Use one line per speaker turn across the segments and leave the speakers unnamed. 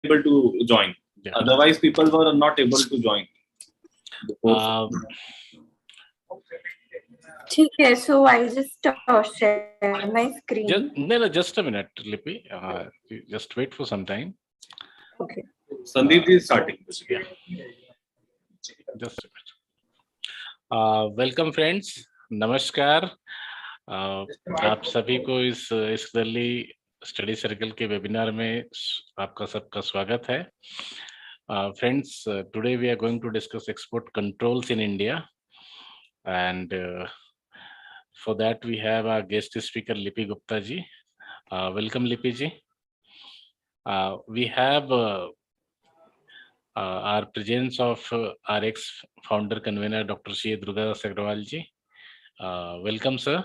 able to join.
Yeah.
Otherwise, people were not able to join.
Okay, so I'll just share my screen.
Just a minute, Lippy. Just wait for some time.
Okay.
Sandeep is starting.
Yeah. Just a minute. Welcome friends, नमस्कार। आप सभी को इस Delhi study circle के webinar में आपका सबका स्वागत है। Friends, today we are going to discuss export controls in India, and for that we have our guest speaker Lipi Gupta ji. Welcome लिपि जी। We have our presence of our ex-founder convener Dr. C. Durgadas Agrawal ji. Welcome, sir.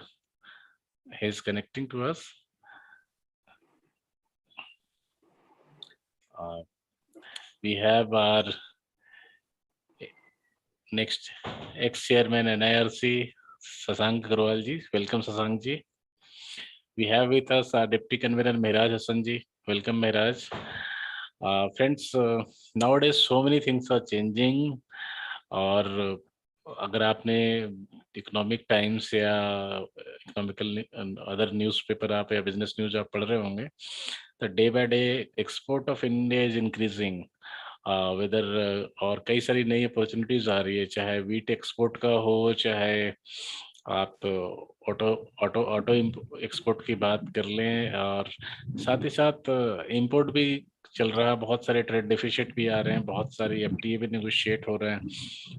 He is connecting to us. We have our next ex-chairman NIRC, Sasank Agrawal ji. Welcome, Sasank ji. We have with us our deputy convener Mehraj Hassan ji. Welcome, Mehraj. Friends, nowadays so many things are changing, और अगर आपने economic times या economical other newspaper आप या business news आप पढ़ रहे होंगे, तो day by day export of India is increasing whether, और कई सारी नई अपॉर्चुनिटीज आ रही है, चाहे वीट एक्सपोर्ट का हो, चाहे आप ऑटो एक्सपोर्ट की बात कर लें, और साथ ही साथ इंपोर्ट भी चल रहा है। बहुत सारे ट्रेड डेफिसिट भी आ रहे हैं, बहुत सारी एफटीए भी नेगोशिएट हो रहे हैं,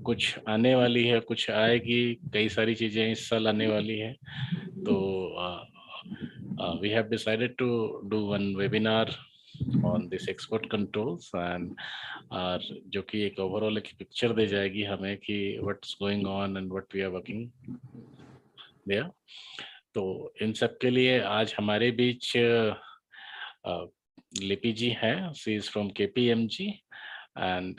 कुछ आने वाली है, कुछ आएगी, कई सारी चीजें इस साल आने वाली है। तो we have decided to do one webinar on this export controls, and जो कि एक ओवरऑल एक पिक्चर दे जाएगी हमें कि what's going on and what we are working there. तो इन सब के लिए आज हमारे बीच लिपि जी हैं, she is from KPMG, and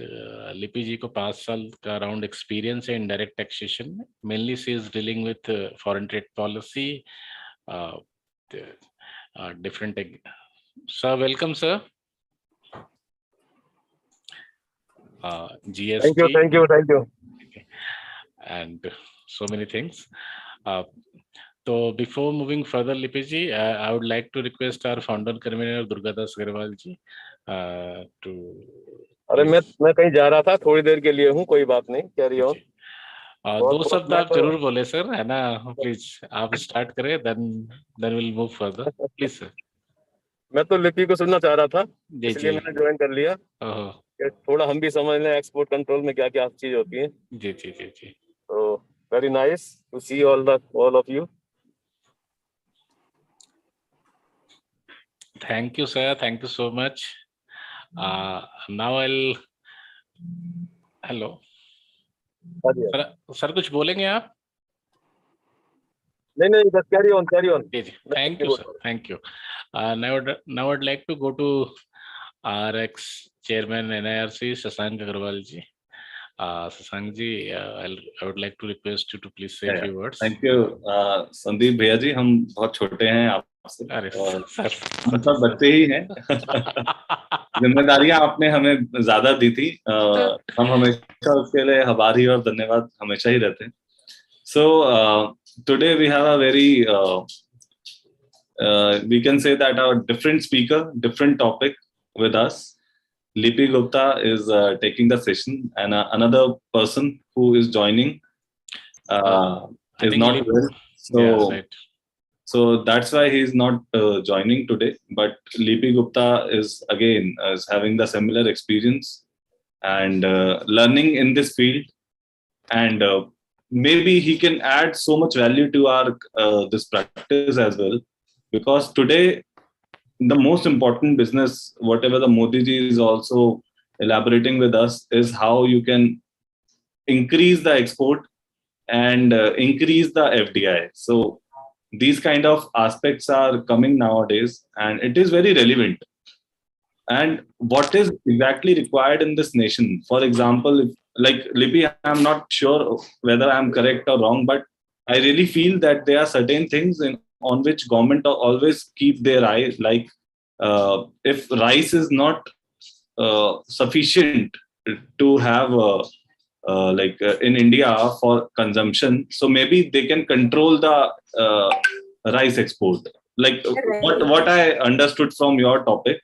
Lipi जी को 5 साल का अराउंड एक्सपीरियंस है इन डायरेक्ट टैक्सेशन में। Mainly she is dealing with foreign trade policy, different. Sir welcome sir. GST,
thank you
and so many things. So before moving further, Lipi ji, I would like to request our founder convener Durgadas Agrawal ji to.
अरे मैं कहीं जा रहा था, थोड़ी देर के लिए हूँ, कोई बात नहीं, कैरी ऑन।
2 शब्द आप जरूर बोले सर, है ना, प्लीज आप स्टार्ट करें, then we'll move further, please sir.
मैं तो लिपि को सुनना चाह रहा था, इसलिए मैंने ज्वाइन कर लिया। थोड़ा हम भी समझ लें एक्सपोर्ट कंट्रोल में क्या क्या चीज होती है।
जी जी जी जी।
तो very nice to see all of you.
Thank you, sir. Thank you so much. Now I'll. Hello. Sir कुछ बोलेंगे आप?
नहीं, बस carry on.
Thank you, sir. Thank you. Now I'd like to go to our ex-chairman NIRC, Sasank Agrawal ji. Sasank ji, I would like to request you to please say a few words.
Thank you, Sandeep भैया जी। हम बहुत छोटे हैं आपसे, और हम सब बच्चे ही हैं। जिम्मेदारियां आपने हमें ज्यादा दी थी, हम हमेशा उसके लिए आभारी और धन्यवाद हमेशा ही रहते हैं। So today we have a very we can say that our different speaker, different topic with us. Lipi Gupta is taking the session, and another person who is joining is not well. So,
yeah, right.
So that's why he is not joining today. But Lipi Gupta is again having the similar experience and learning in this field, and maybe he can add so much value to our this practice as well. Because today, the most important business, whatever the Modi ji is also elaborating with us, is how you can increase the export and increase the FDI. So these kind of aspects are coming nowadays, and it is very relevant. And what is exactly required in this nation? For example, if, like Lipi, I'm not sure whether I'm correct or wrong, but I really feel that there are certain things on which government always keep their eye. Like if rice is not sufficient to have in India for consumption. So maybe they can control the rice export. Like what I understood from your topic,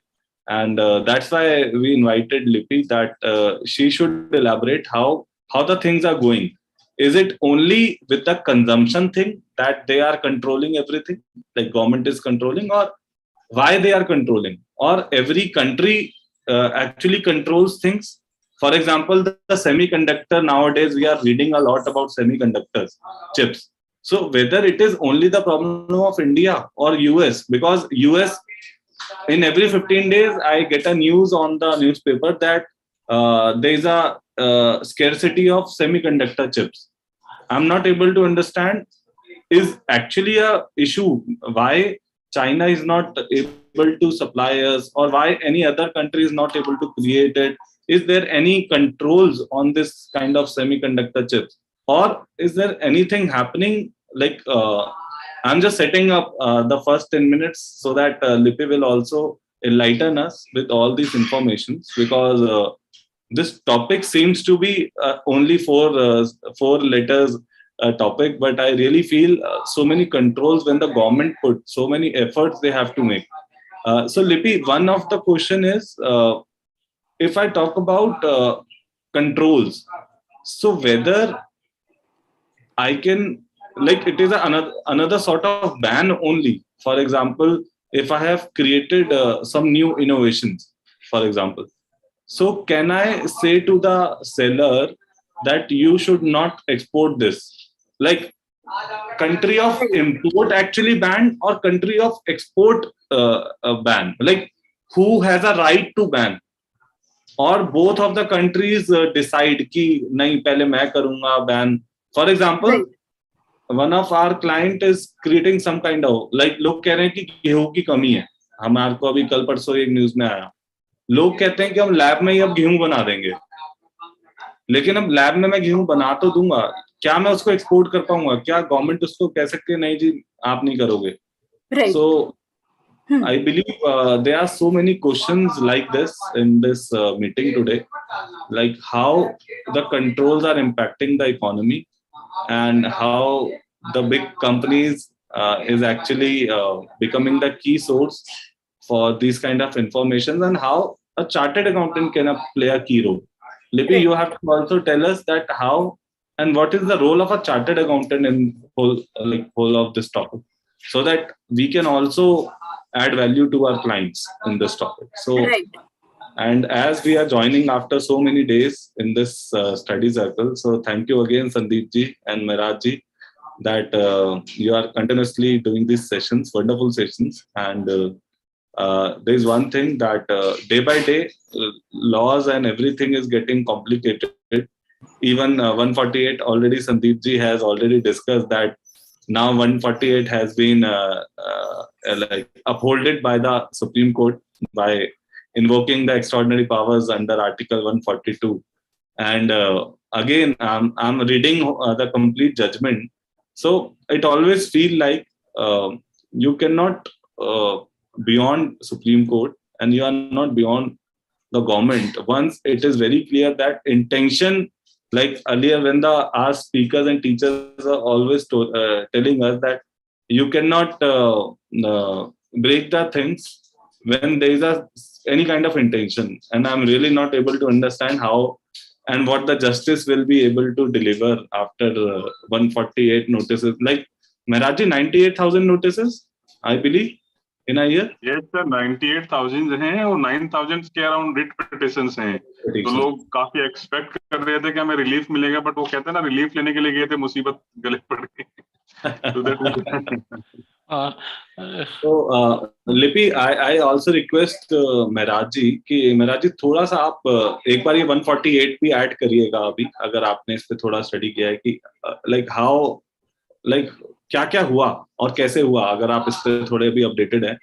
and that's why we invited Lipi, that she should elaborate how the things are going. Is it only with the consumption thing that they are controlling everything, like government is controlling, or why they are controlling, or every country actually controls things? For example, the semiconductor, nowadays we are reading a lot about semiconductors, chips. So whether it is only the problem of India or US, because US, in every 15 days I get a news on the newspaper that there is a scarcity of semiconductor chips. I'm not able to understand, is actually a issue why China is not able to supply us, or why any other country is not able to create it. Is there any controls on this kind of semiconductor chips, or is there anything happening? Like I'm just setting up the first 10 minutes so that Lipi will also enlighten us with all these informations, because this topic seems to be only four letters topic, but I really feel so many controls when the government put so many efforts they have to make. So Lipi, one of the question is, if I talk about controls, so whether I can, like, it is another sort of ban only. For example, if I have created some new innovations, for example, so can I say to the seller that you should not export this? Like, country of import actually banned, or country of export ban? Like, who has a right to ban? Or both of the countries decide कि नहीं पहले मैं करूँगा ban. For example, one of our client is creating some kind of, like, लोग कह रहे हैं कि गेहूं की कमी है. हमारे को अभी कल परसों एक न्यूज में आया, लोग कहते हैं कि हम लैब में ही अब गेहूं बना देंगे, लेकिन अब लैब में मैं गेहूं बना तो दूंगा, क्या मैं उसको एक्सपोर्ट कर पाऊंगा? क्या गवर्नमेंट उसको कह सकती है नहीं जी आप नहीं करोगे? सो I believe there are so many questions like this in this meeting today, like how the controls are impacting the economy, and how the big companies is actually becoming the key source for these kind of information, and how a chartered accountant can play a key role. Lipi, you have to also tell us that how and what is the role of a chartered accountant in whole of this topic, so that we can also add value to our clients in this topic. So, and as we are joining after so many days in this study circle, so thank you again, Sandeep ji and Mehraj ji, that you are continuously doing these sessions, wonderful sessions. And there is one thing that day by day, laws and everything is getting complicated. Even 148 already, Sandeep ji has already discussed that now 148 has been like upholded by the Supreme Court by invoking the extraordinary powers under Article 142. And again, I'm reading the complete judgment. So it always feel like you cannot beyond Supreme Court, and you are not beyond the government. Once it is very clear that intention, like earlier when our speakers and teachers are always telling us that you cannot break the things when there is any kind of intention, and I'm really not able to understand how and what the justice will be able to deliver after 148 notices. Like, Mehraji, 98,000 notices, I believe, in a year.
Yes, sir, 98,000 हैं और 9,000 के around writ petitions हैं. तो लोग काफी expect कर रहे थे कि हमें रिलीफ मिलेगा, बट वो कहते हैं ना, रिलीफ लेने के लिए गए थे, मुसीबत गले पड़ गई.
So Lipi, I also request Mehraj ji कि Mehraj ji थोड़ा सा आप एक बार ये 148 भी ऐड करिएगा अभी, अगर आपने इस पे थोड़ा स्टडी किया है कि like how, like क्या क्या हुआ और कैसे हुआ, अगर आप इस पे थोड़े भी अपडेटेड हैं,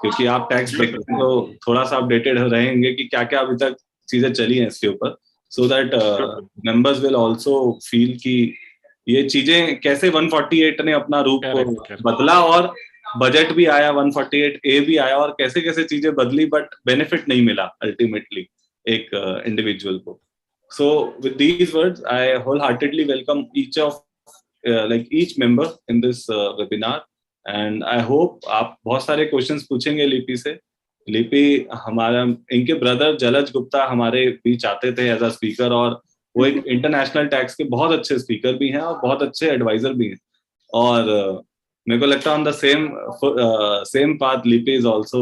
क्योंकि आप टैक्स तो थोड़ा सा अपडेटेड रहेंगे कि क्या क्या अभी तक चीजें चली हैं इसके ऊपर, so that members will also feel कि ये चीजें कैसे 148 ने अपना रूप बदला, और बजट भी आया 148A भी आया, और कैसे कैसे चीजें बदली, बट बेनिफिट नहीं मिला अल्टीमेटली एक individual को. So with these words, I wholeheartedly welcome each member in this webinar, and I hope आप बहुत सारे questions पूछेंगे लिपि से. लिपि हमारा, इनके ब्रदर जलज गुप्ता हमारे बीच आते थे एज अ स्पीकर, और वो एक इंटरनेशनल टैक्स के बहुत अच्छे स्पीकर भी हैं और बहुत अच्छे एडवाइजर भी हैं. और मेरे को लगता है on the same path Lipi is also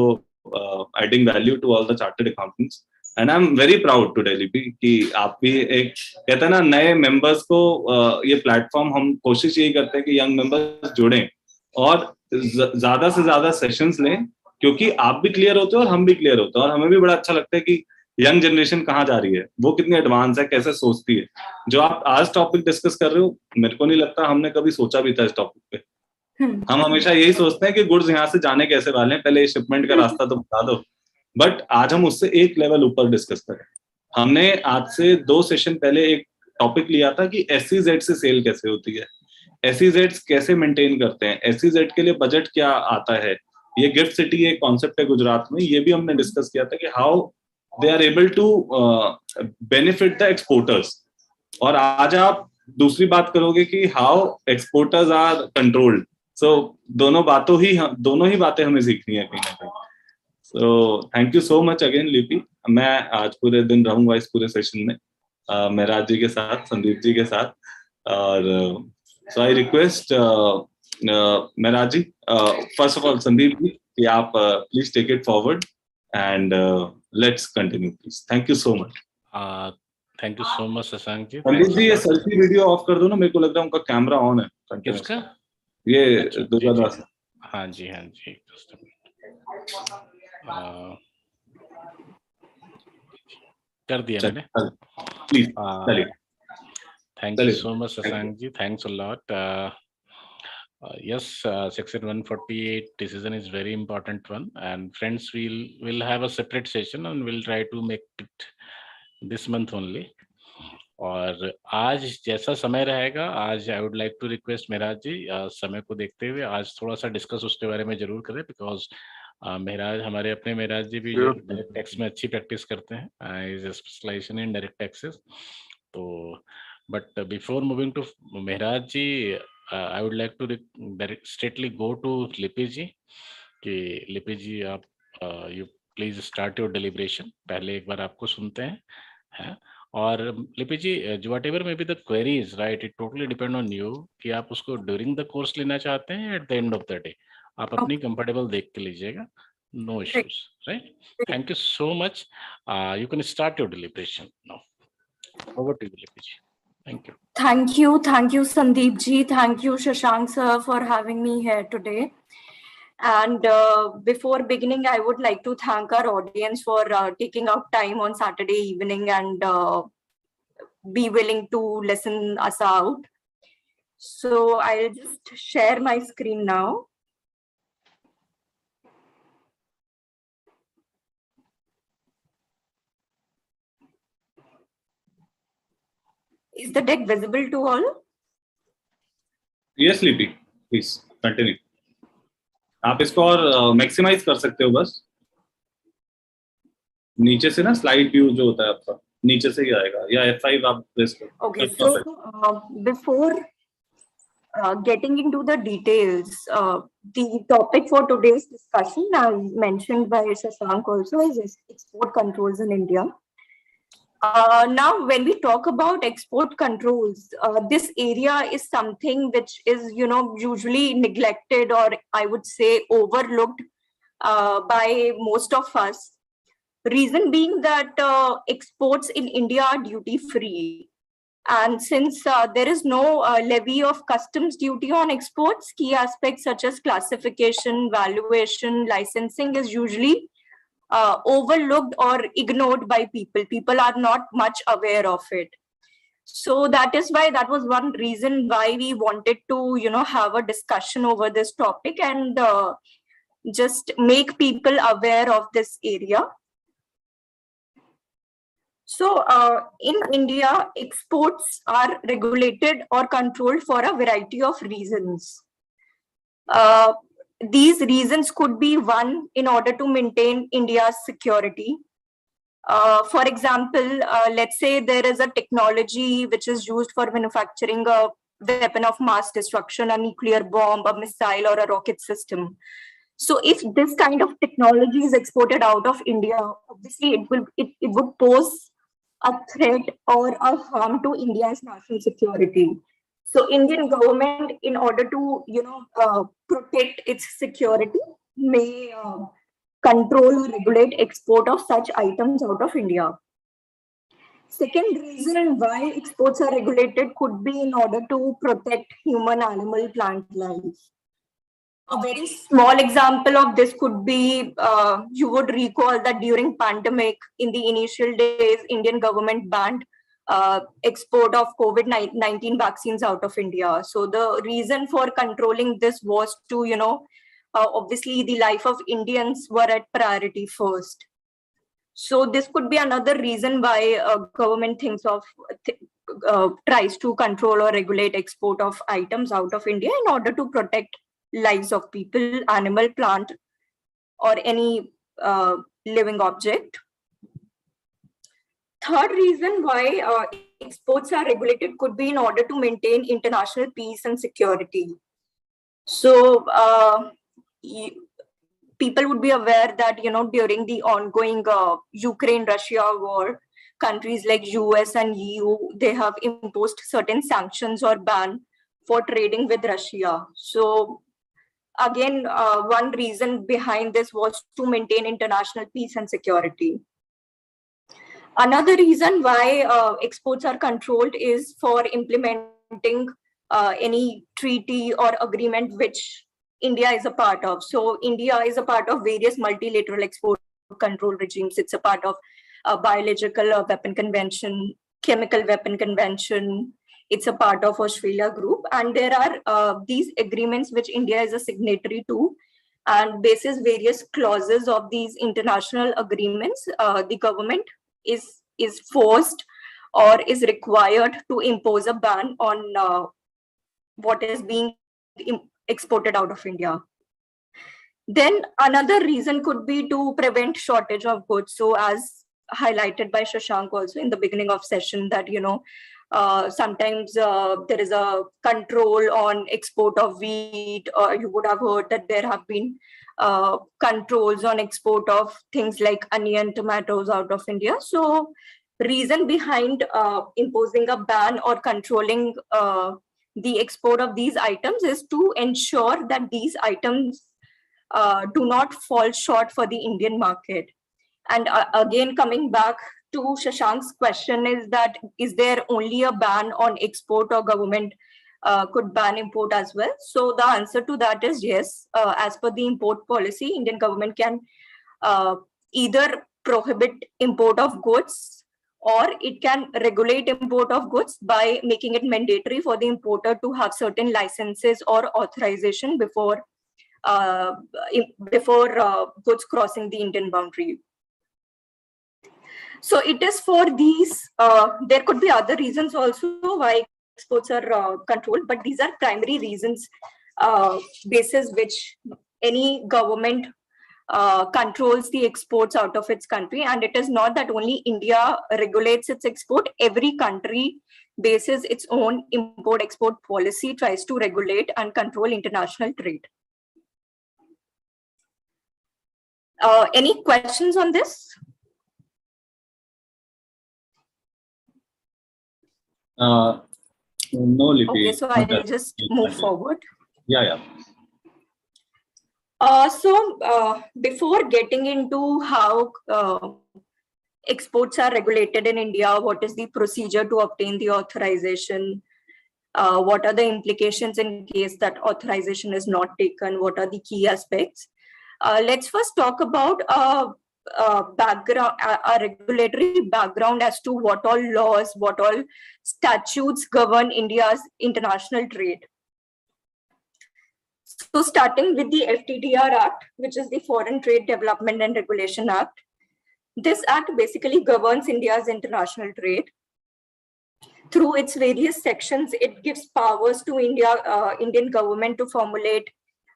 adding value to all the chartered accountants, and I am very proud today Lipi कि आप भी एक, कहते हैं ना, नए मेंबर्स को ये प्लेटफॉर्म, हम कोशिश यही करते हैं कि यंग मेंबर्स जुड़ें और ज्यादा से ज्यादा सेशंस लें, क्योंकि आप भी क्लियर होते हो और हम भी क्लियर होते हैं, और हमें भी बड़ा अच्छा लगता है कि यंग जनरेशन कहाँ जा रही है, वो कितनी एडवांस है, कैसे सोचती है. जो आप आज टॉपिक डिस्कस कर रहे हो, मेरे को नहीं लगता हमने कभी सोचा भी था इस टॉपिक पे. हम हमेशा यही सोचते हैं कि गुड्स यहाँ से जाने कैसे वाले हैं, पहले ये शिपमेंट का रास्ता तो बता दो. बट आज हम उससे एक लेवल ऊपर डिस्कस करें. हमने आज से 2 सेशन पहले एक टॉपिक लिया था कि SEZ से सेल कैसे होती है, SEZ कैसे मेंटेन करते हैं, SEZ के लिए बजट क्या आता है. ये गिफ्ट सिटी एक कॉन्सेप्ट है गुजरात में, ये भी हमने डिस्कस किया था कि how they are able to benefit the exporters. और आज आप दूसरी बात करोगे कि how exporters are controlled. So दोनों ही बातें हमें सीखनी है कहीं ना कहीं. So thank you so much again Lipi. मैं आज पूरे दिन रहूंगा इस पूरे सेशन में महराज जी के साथ, संदीप जी के साथ. और so I request Maharaj ji, first of all Sandeep ji, कि आप please take it forward and let's continue please. Thank you so much.
Thank you so much Shashank ji.
Sandeep ji ये सेल्फी वीडियो ऑफ कर दो ना, मेरे को लग रहा है उनका कैमरा ऑन है.
किसका?
ये दूसरा.
हाँ जी, हाँ जी. कर दिया मैंने.
Please.
Thank you so much, Shashank ji. Thanks a lot. Yes, Section 148 decision is very important one, and friends, we'll have a separate session and we'll try to make it this month only. और आज जैसा समय रहेगा, आज I would like to request Maharaj ji, समय को देखते हुए आज थोड़ा सा डिस्कस उसके बारे में जरूर करें, बिकॉज महराज, हमारे अपने महराज जी भी डायरेक्ट टैक्स में अच्छी प्रैक्टिस करते हैं, is specialisation in direct taxes. तो but before moving to Maharaj ji, I would like to straightly go to Lipi ji, कि लिपि जी आप you please start your deliberation. पहले एक बार आपको सुनते हैं. और Lipi ji, whatever may be the queries, right, it totally depend on you कि आप उसको ड्यूरिंग द कोर्स लेना चाहते हैं at the end of the day. आप अपनी कंफर्टेबल देख के लीजिएगा, no issues, right. Thank you so much. You can start your deliberation now. Over to you Lipi ji. Thank you.
Thank you, Sandeep ji. Thank you, Shashank sir, for having me here today. And before beginning, I would like to thank our audience for taking out time on Saturday evening and be willing to listen us out. So I'll just share my screen now. Is the deck visible to all?
Yes, लिपि, please continue. आप इसको और maximise कर सकते हो, बस नीचे से ना स्लाइड व्यू जो होता है आपका, नीचे से ही आएगा, या F5 आप प्रेस करो.
Okay, so before getting into the details, the topic for today's discussion, as mentioned by Shashank also, is export controls in India. Now, when we talk about export controls, this area is something which is, usually neglected, or I would say overlooked by most of us. Reason being that exports in India are duty free. And since there is no levy of customs duty on exports, key aspects such as classification, valuation, licensing is usually overlooked or ignored by people. People are not much aware of it. So that was one reason why we wanted to, have a discussion over this topic and just make people aware of this area. So in India, exports are regulated or controlled for a variety of reasons. These reasons could be: one, in order to maintain India's security; For example, let's say there is a technology which is used for manufacturing a weapon of mass destruction, a nuclear bomb, a missile, or a rocket system. So if this kind of technology is exported out of India, obviously it would pose a threat or a harm to India's national security. So Indian government, in order to protect its security, may control or regulate export of such items out of India. Second reason why exports are regulated could be in order to protect human, animal, plant life. A very small example of this could be, you would recall that during pandemic, in the initial days, Indian government banned export of COVID-19 vaccines out of India. So the reason for controlling this was to, obviously the life of Indians were at priority first. So this could be another reason why government tries to control or regulate export of items out of India in order to protect lives of people, animal, plant, or any living object. Third reason why exports are regulated could be in order to maintain international peace and security. So people would be aware that, during the ongoing Ukraine-Russia war, countries like US and EU, they have imposed certain sanctions or ban for trading with Russia. So again, one reason behind this was to maintain international peace and security. Another reason why exports are controlled is for implementing any treaty or agreement which India is a part of. So India is a part of various multilateral export control regimes. It's a part of Biological Weapon Convention, Chemical Weapon Convention. It's a part of Australia Group. And there are these agreements which India is a signatory to. And basis various clauses of these international agreements, the government is forced or is required to impose a ban on what is being exported out of India. Then another reason could be to prevent shortage of goods. So as highlighted by Shashank also in the beginning of session, that sometimes there is a control on export of wheat, or you would have heard that there have been controls on export of things like onion, tomatoes out of India. So reason behind imposing a ban or controlling the export of these items is to ensure that these items do not fall short for the Indian market. And again, coming back to Shashank's question, is there only a ban on export, or government could ban import as well? So the answer to that is yes. As per the import policy, Indian government can either prohibit import of goods, or it can regulate import of goods by making it mandatory for the importer to have certain licenses or authorization before goods crossing the Indian boundary. So it is for these, there could be other reasons also why exports are controlled, but these are primary reasons basis which any government controls the exports out of its country. And it is not that only India regulates its export. Every country bases its own import-export policy, tries to regulate and control international trade. Any questions on this?
No, Lipi.
Okay, so I will just move forward.
Yeah.
So before getting into how exports are regulated in India, what is the procedure to obtain the authorization? What are the implications in case that authorization is not taken? What are the key aspects? Let's first talk about a regulatory background as to what all laws, what all statutes govern India's international trade. So starting with the FTDR Act, which is the Foreign Trade Development and Regulation Act. This act basically governs India's international trade. Through its various sections, it gives powers to Indian government to formulate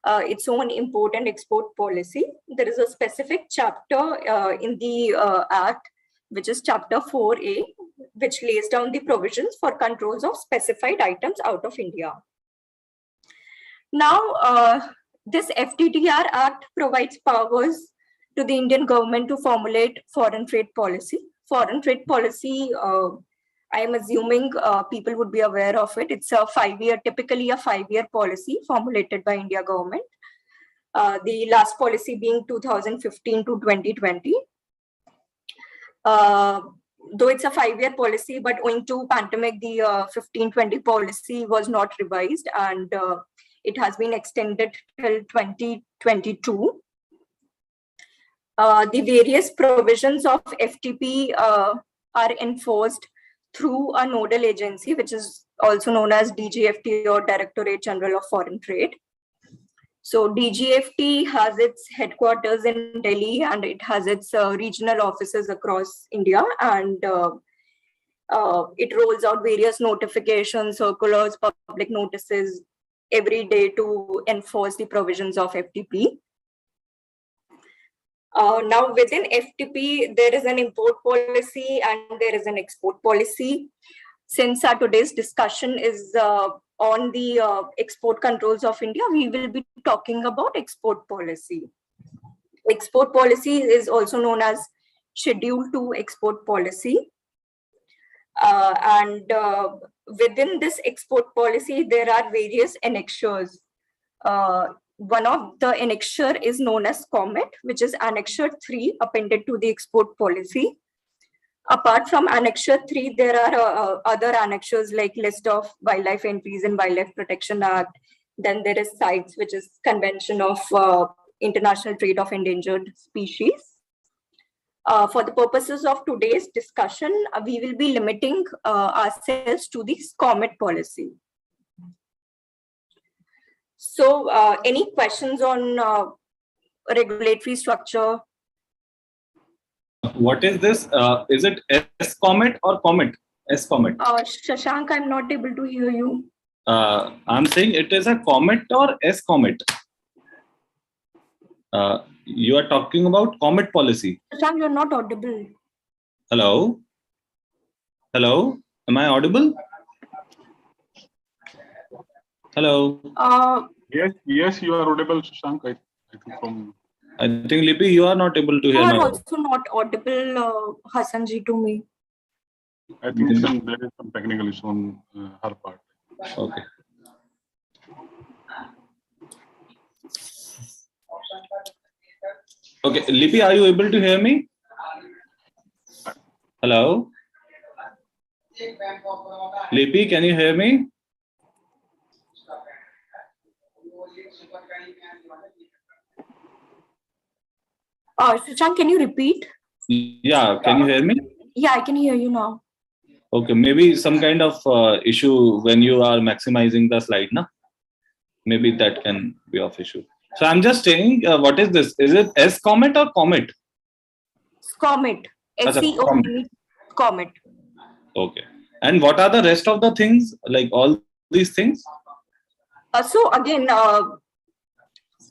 its own import and export policy. There is a specific chapter in the Act which is Chapter 4A, which lays down the provisions for controls of specified items out of India. Now, this FTTR Act provides powers to the Indian government to formulate foreign trade policy. Foreign trade policy, I am assuming people would be aware of it. It's a typically a 5-year policy formulated by India government. The last policy being 2015 to 2020. Though it's a 5-year policy, but owing to pandemic, the 15-20 policy was not revised, and it has been extended till 2022. The various provisions of FTP are enforced through a nodal agency, which is also known as Djft, or Directorate General of Foreign Trade. So Djft has its headquarters in Delhi, and it has its regional offices across India, and it rolls out various notifications, circulars, public notices every day to enforce the provisions of FTP. Now, within FTP, there is an import policy and there is an export policy. Since our today's discussion is on the export controls of India, we will be talking about export policy. Export policy is also known as Schedule 2 export policy. And within this export policy, there are various annexures. One of the annexure is known as COMET, which is Annexure 3 appended to the export policy. Apart from Annexure 3, there are other annexures like List of Wildlife Entries in Wildlife Protection Act. Then there is CITES, which is Convention of International Trade of Endangered Species. For the purposes of today's discussion, we will be limiting ourselves to the COMET policy. So, any questions on regulatory structure?
What is this? Is it S-Comet or Comet? S-Comet.
Shashank, I'm not able to hear you.
I'm saying it is a Comet or S-Comet. You are talking about Comet policy.
Shashank, you're not audible.
Hello? Hello? Am I audible? Hello?
Yes, you are audible, Shashank.
I think Lipi, you are not able to hear.
You are also not audible, Hassanji, to me.
I think there is some technical issue on her part.
Okay. Okay, Lipi, are you able to hear me? Hello? Lipi, can you hear me?
Shashank, can you repeat?
Yeah, can you hear me?
Yeah, I can hear you now.
Okay, maybe some kind of issue when you are maximizing the slide, na? Maybe that can be of issue. So I'm just saying, what is this? Is it S-Comet or Comet?
Comet. S-C-O-M-E, Comet.
Okay. And what are the rest of the things, like all these things?
So again,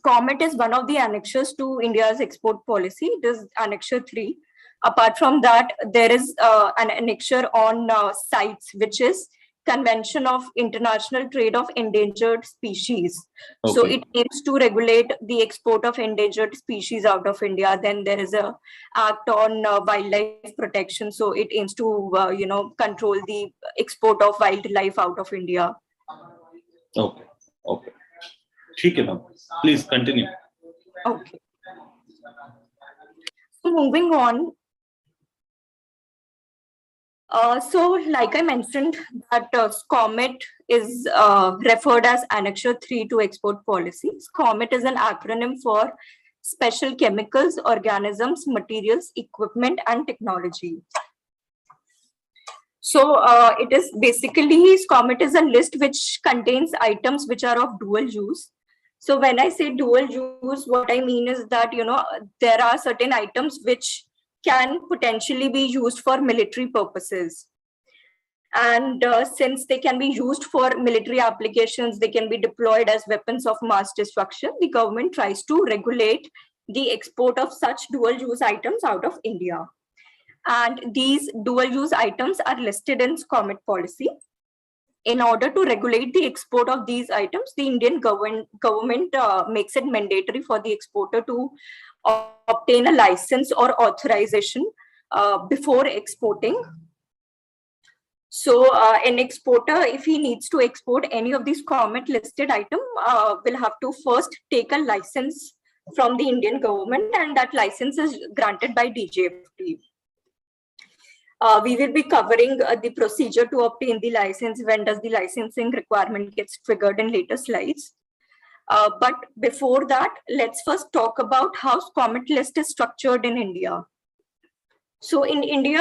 COMET is one of the annexures to India's export policy. It is Annexure 3. Apart from that, there is an annexure on CITES, which is Convention of International Trade of Endangered Species. Okay. So it aims to regulate the export of endangered species out of India. Then there is a act on wildlife protection. So it aims to, control the export of wildlife out of India.
Okay. Okay. Okay, ma'am. Please continue.
Okay. So moving on. So like I mentioned that COMET is referred as Annexure 3 to export policy. COMET is an acronym for Special Chemicals, Organisms, Materials, Equipment and Technology. So it is basically, COMET is a list which contains items which are of dual use. So when I say dual use, what I mean is that, there are certain items which can potentially be used for military purposes. And since they can be used for military applications, they can be deployed as weapons of mass destruction, the government tries to regulate the export of such dual use items out of India. And these dual-use items are listed in SCOMET policy. In order to regulate the export of these items, the Indian government makes it mandatory for the exporter to obtain a license or authorization before exporting. So an exporter, if he needs to export any of these SCOMET listed item, will have to first take a license from the Indian government, and that license is granted by Djft. We will be covering the procedure to obtain the license, when does the licensing requirement gets triggered in later slides. But before that, let's first talk about how SCOMET list is structured in India. So in India,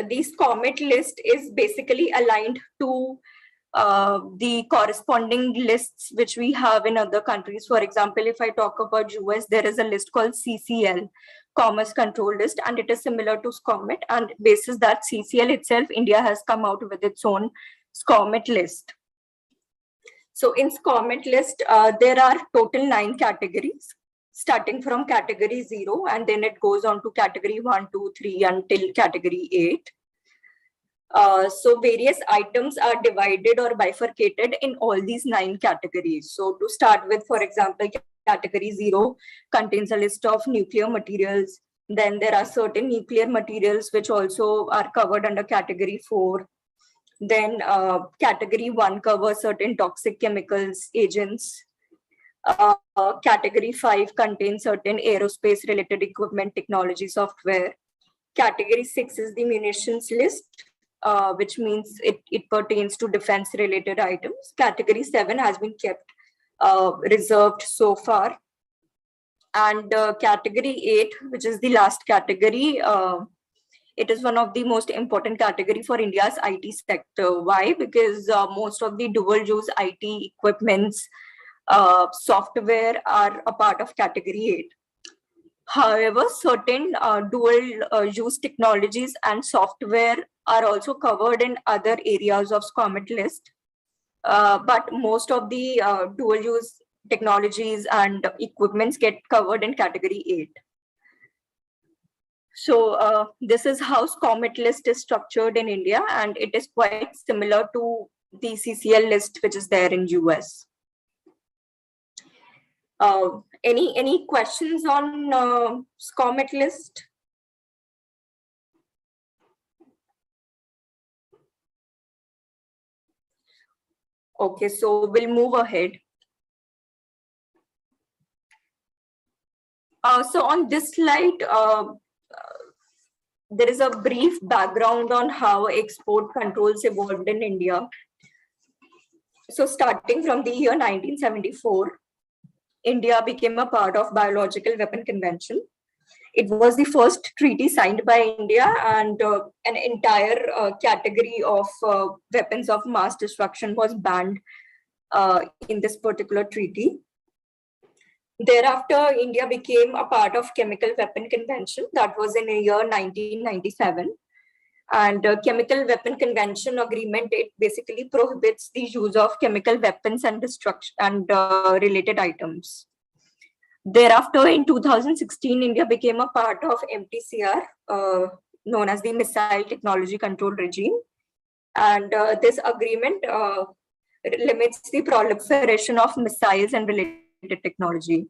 the SCOMET list is basically aligned to the corresponding lists which we have in other countries. For example, if I talk about US, there is a list called CCL, Commerce Control List, and it is similar to SCOMET. And basis that CCL itself, India has come out with its own SCOMET list. So in SCOMET list, there are total 9 categories, starting from category 0, and then it goes on to category 1, 2, 3 until category 8. So various items are divided or bifurcated in all these 9 categories. So to start with, for example, category 0 contains a list of nuclear materials. Then there are certain nuclear materials which also are covered under category 4. Then category 1 covers certain toxic chemicals, agents. Category 5 contains certain aerospace related equipment, technology, software. Category 6 is the munitions list, which means it pertains to defense related items. Category 7 has been kept reserved so far. And category 8, which is the last category, it is one of the most important category for India's IT sector. Why? Because most of the dual use IT equipments, software are a part of category 8. However, certain dual use technologies and software are also covered in other areas of SCOMET list. But most of the dual use technologies and equipments get covered in category 8. So this is how SCOMET list is structured in India, and it is quite similar to the CCL list which is there in US. Any questions on SCOMET list? Okay, so we'll move ahead. So on this slide, there is a brief background on how export controls evolved in India. So starting from the year 1974, India became a part of Biological Weapon Convention. It was the first treaty signed by India, and an entire category of weapons of mass destruction was banned in this particular treaty. Thereafter, India became a part of Chemical Weapon Convention. That was in the year 1997. And Chemical Weapon Convention Agreement, it basically prohibits the use of chemical weapons and destruction and related items. Thereafter, in 2016, India became a part of MTCR, known as the Missile Technology Control Regime. And this agreement limits the proliferation of missiles and related technology.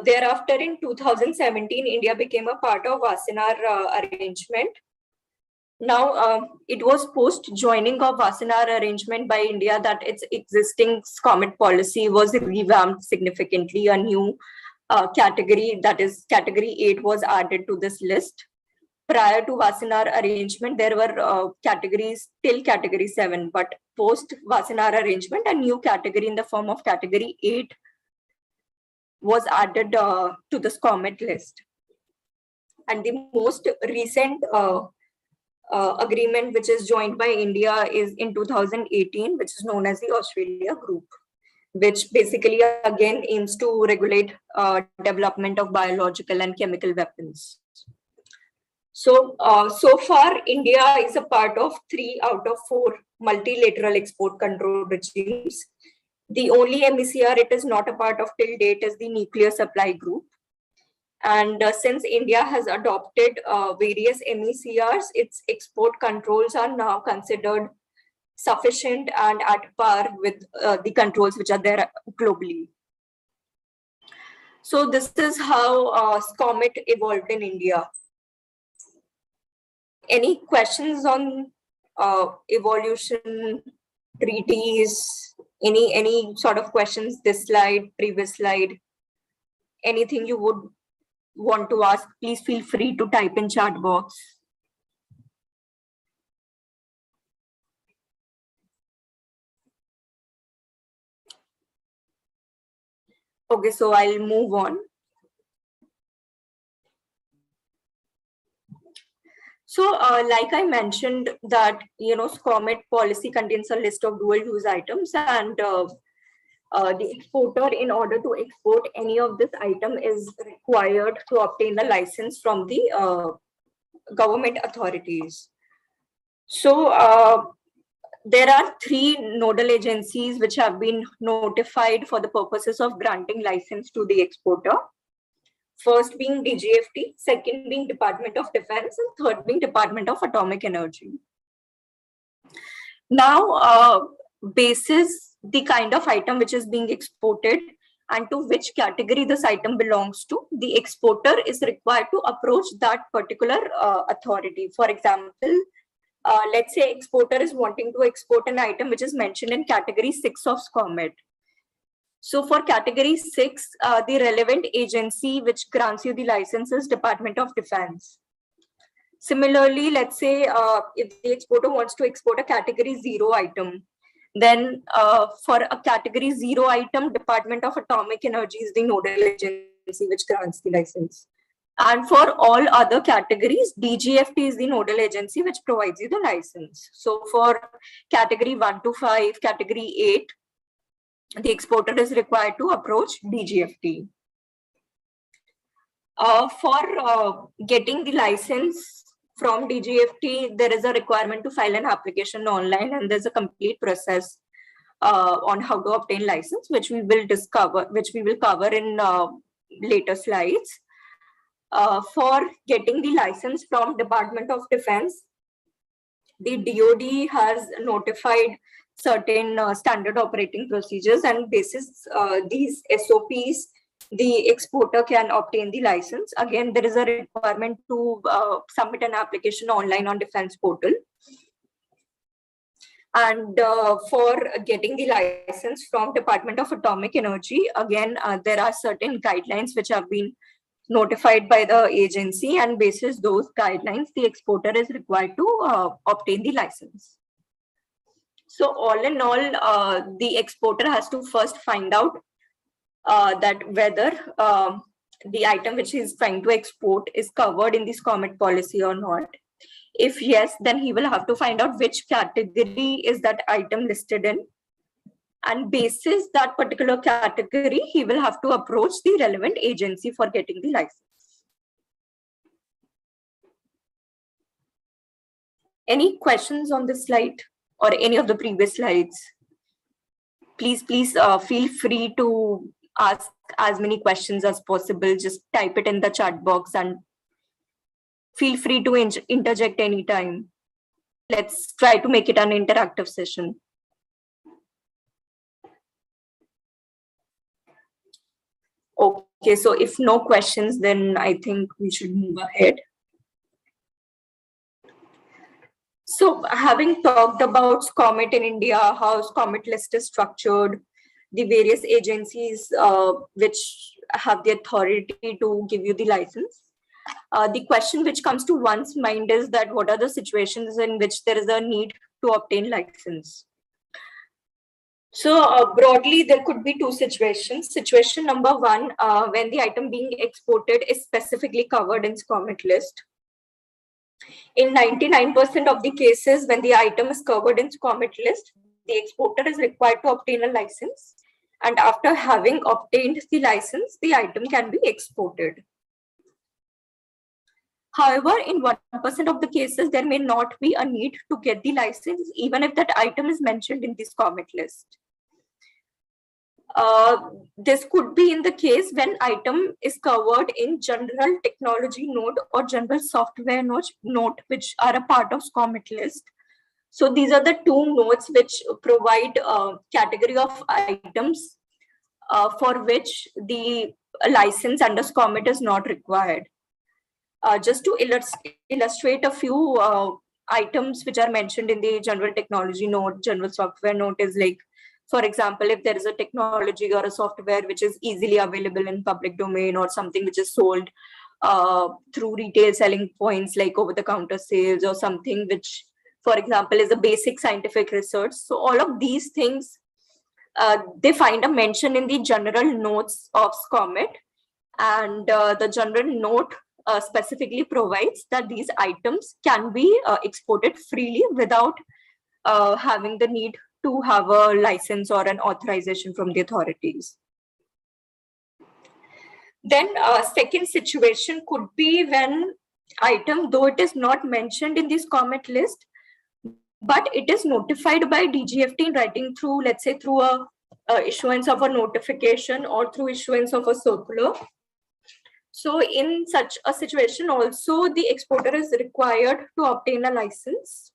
Thereafter, in 2017, India became a part of Wassenaar arrangement. Now, it was post joining of Wassenaar arrangement by India that its existing SCOMET policy was revamped significantly. A new category, that is category 8, was added to this list. Prior to Wassenaar arrangement, there were categories till category 7, but post Wassenaar arrangement, a new category in the form of category 8 was added to the SCOMET list. And the most recent agreement which is joined by India is in 2018, which is known as the Australia Group, which basically again aims to regulate development of biological and chemical weapons. So, so far, India is a part of 3 out of 4 multilateral export control regimes. The only MECR it is not a part of till date is the Nuclear Supply Group. And since India has adopted various MECRs, its export controls are now considered sufficient and at par with the controls which are there globally. So this is how SCOMET evolved in India. Any questions on evolution, treaties, any sort of questions, this slide, previous slide, anything you would want to ask, please feel free to type in chat box. Okay, so I'll move on. So like I mentioned that, SCOMET policy contains a list of dual use items, and the exporter, in order to export any of this item, is required to obtain a license from the government authorities. So there are 3 nodal agencies which have been notified for the purposes of granting license to the exporter. First being Djft, second being Department of Defense, and third being Department of Atomic Energy. Now, basis the kind of item which is being exported and to which category this item belongs to, the exporter is required to approach that particular authority. For example, let's say exporter is wanting to export an item which is mentioned in category 6 of SCOMET. So for category 6, the relevant agency which grants you the license is Department of Defense. Similarly, let's say if the exporter wants to export a category 0 item, then for a category 0 item, Department of Atomic Energy is the nodal agency which grants the license. And for all other categories, Djft is the nodal agency which provides you the license. So for category 1 to 5, category 8, the exporter is required to approach Djft. For getting the license from Djft, there is a requirement to file an application online, and there's a complete process on how to obtain license, which we will cover in later slides. For getting the license from Department of Defense, the DoD has notified certain standard operating procedures, and basis these SOPs, the exporter can obtain the license. Again, there is a requirement to submit an application online on Defense portal. And for getting the license from Department of Atomic Energy, again, there are certain guidelines which have been notified by the agency, and basis those guidelines, the exporter is required to obtain the license. So all in all, the exporter has to first find out that whether the item which he is trying to export is covered in the SCOMET policy or not. If yes, then he will have to find out which category is that item listed in, and basis that particular category, he will have to approach the relevant agency for getting the license. Any questions on this slide or any of the previous slides? Please feel free to ask as many questions as possible. Just type it in the chat box and feel free to interject anytime. Let's try to make it an interactive session. Okay, so if no questions, then I think we should move ahead. So having talked about SCOMET in India, how SCOMET list is structured, the various agencies which have the authority to give you the license, the question which comes to one's mind is that what are the situations in which there is a need to obtain license? So broadly, there could be 2 situations. Situation number 1, when the item being exported is specifically covered in SCOMET list. In 99% of the cases, when the item is covered in SCOMET list, the exporter is required to obtain a license. And after having obtained the license, the item can be exported. However, in 1% of the cases, there may not be a need to get the license, even if that item is mentioned in the SCOMET list. This could be in the case when item is covered in general technology note or general software note, which are a part of SCOMIT list. So these are the two notes which provide a category of items for which the license under SCOMIT is not required. Just to illustrate a few items which are mentioned in the general technology note, general software note is like, for example, if there is a technology or a software which is easily available in public domain, or something which is sold through retail selling points like over-the-counter sales, or something which, for example, is a basic scientific research. So all of these things, they find a mention in the general notes of SCOMIT, and the general note specifically provides that these items can be exported freely without having the need to have a license or an authorization from the authorities. Then second situation could be when item, though it is not mentioned in this SCOMIT list, but it is notified by DGFT in writing through, let's say, through a issuance of a notification or through issuance of a circular. So in such a situation also, the exporter is required to obtain a license.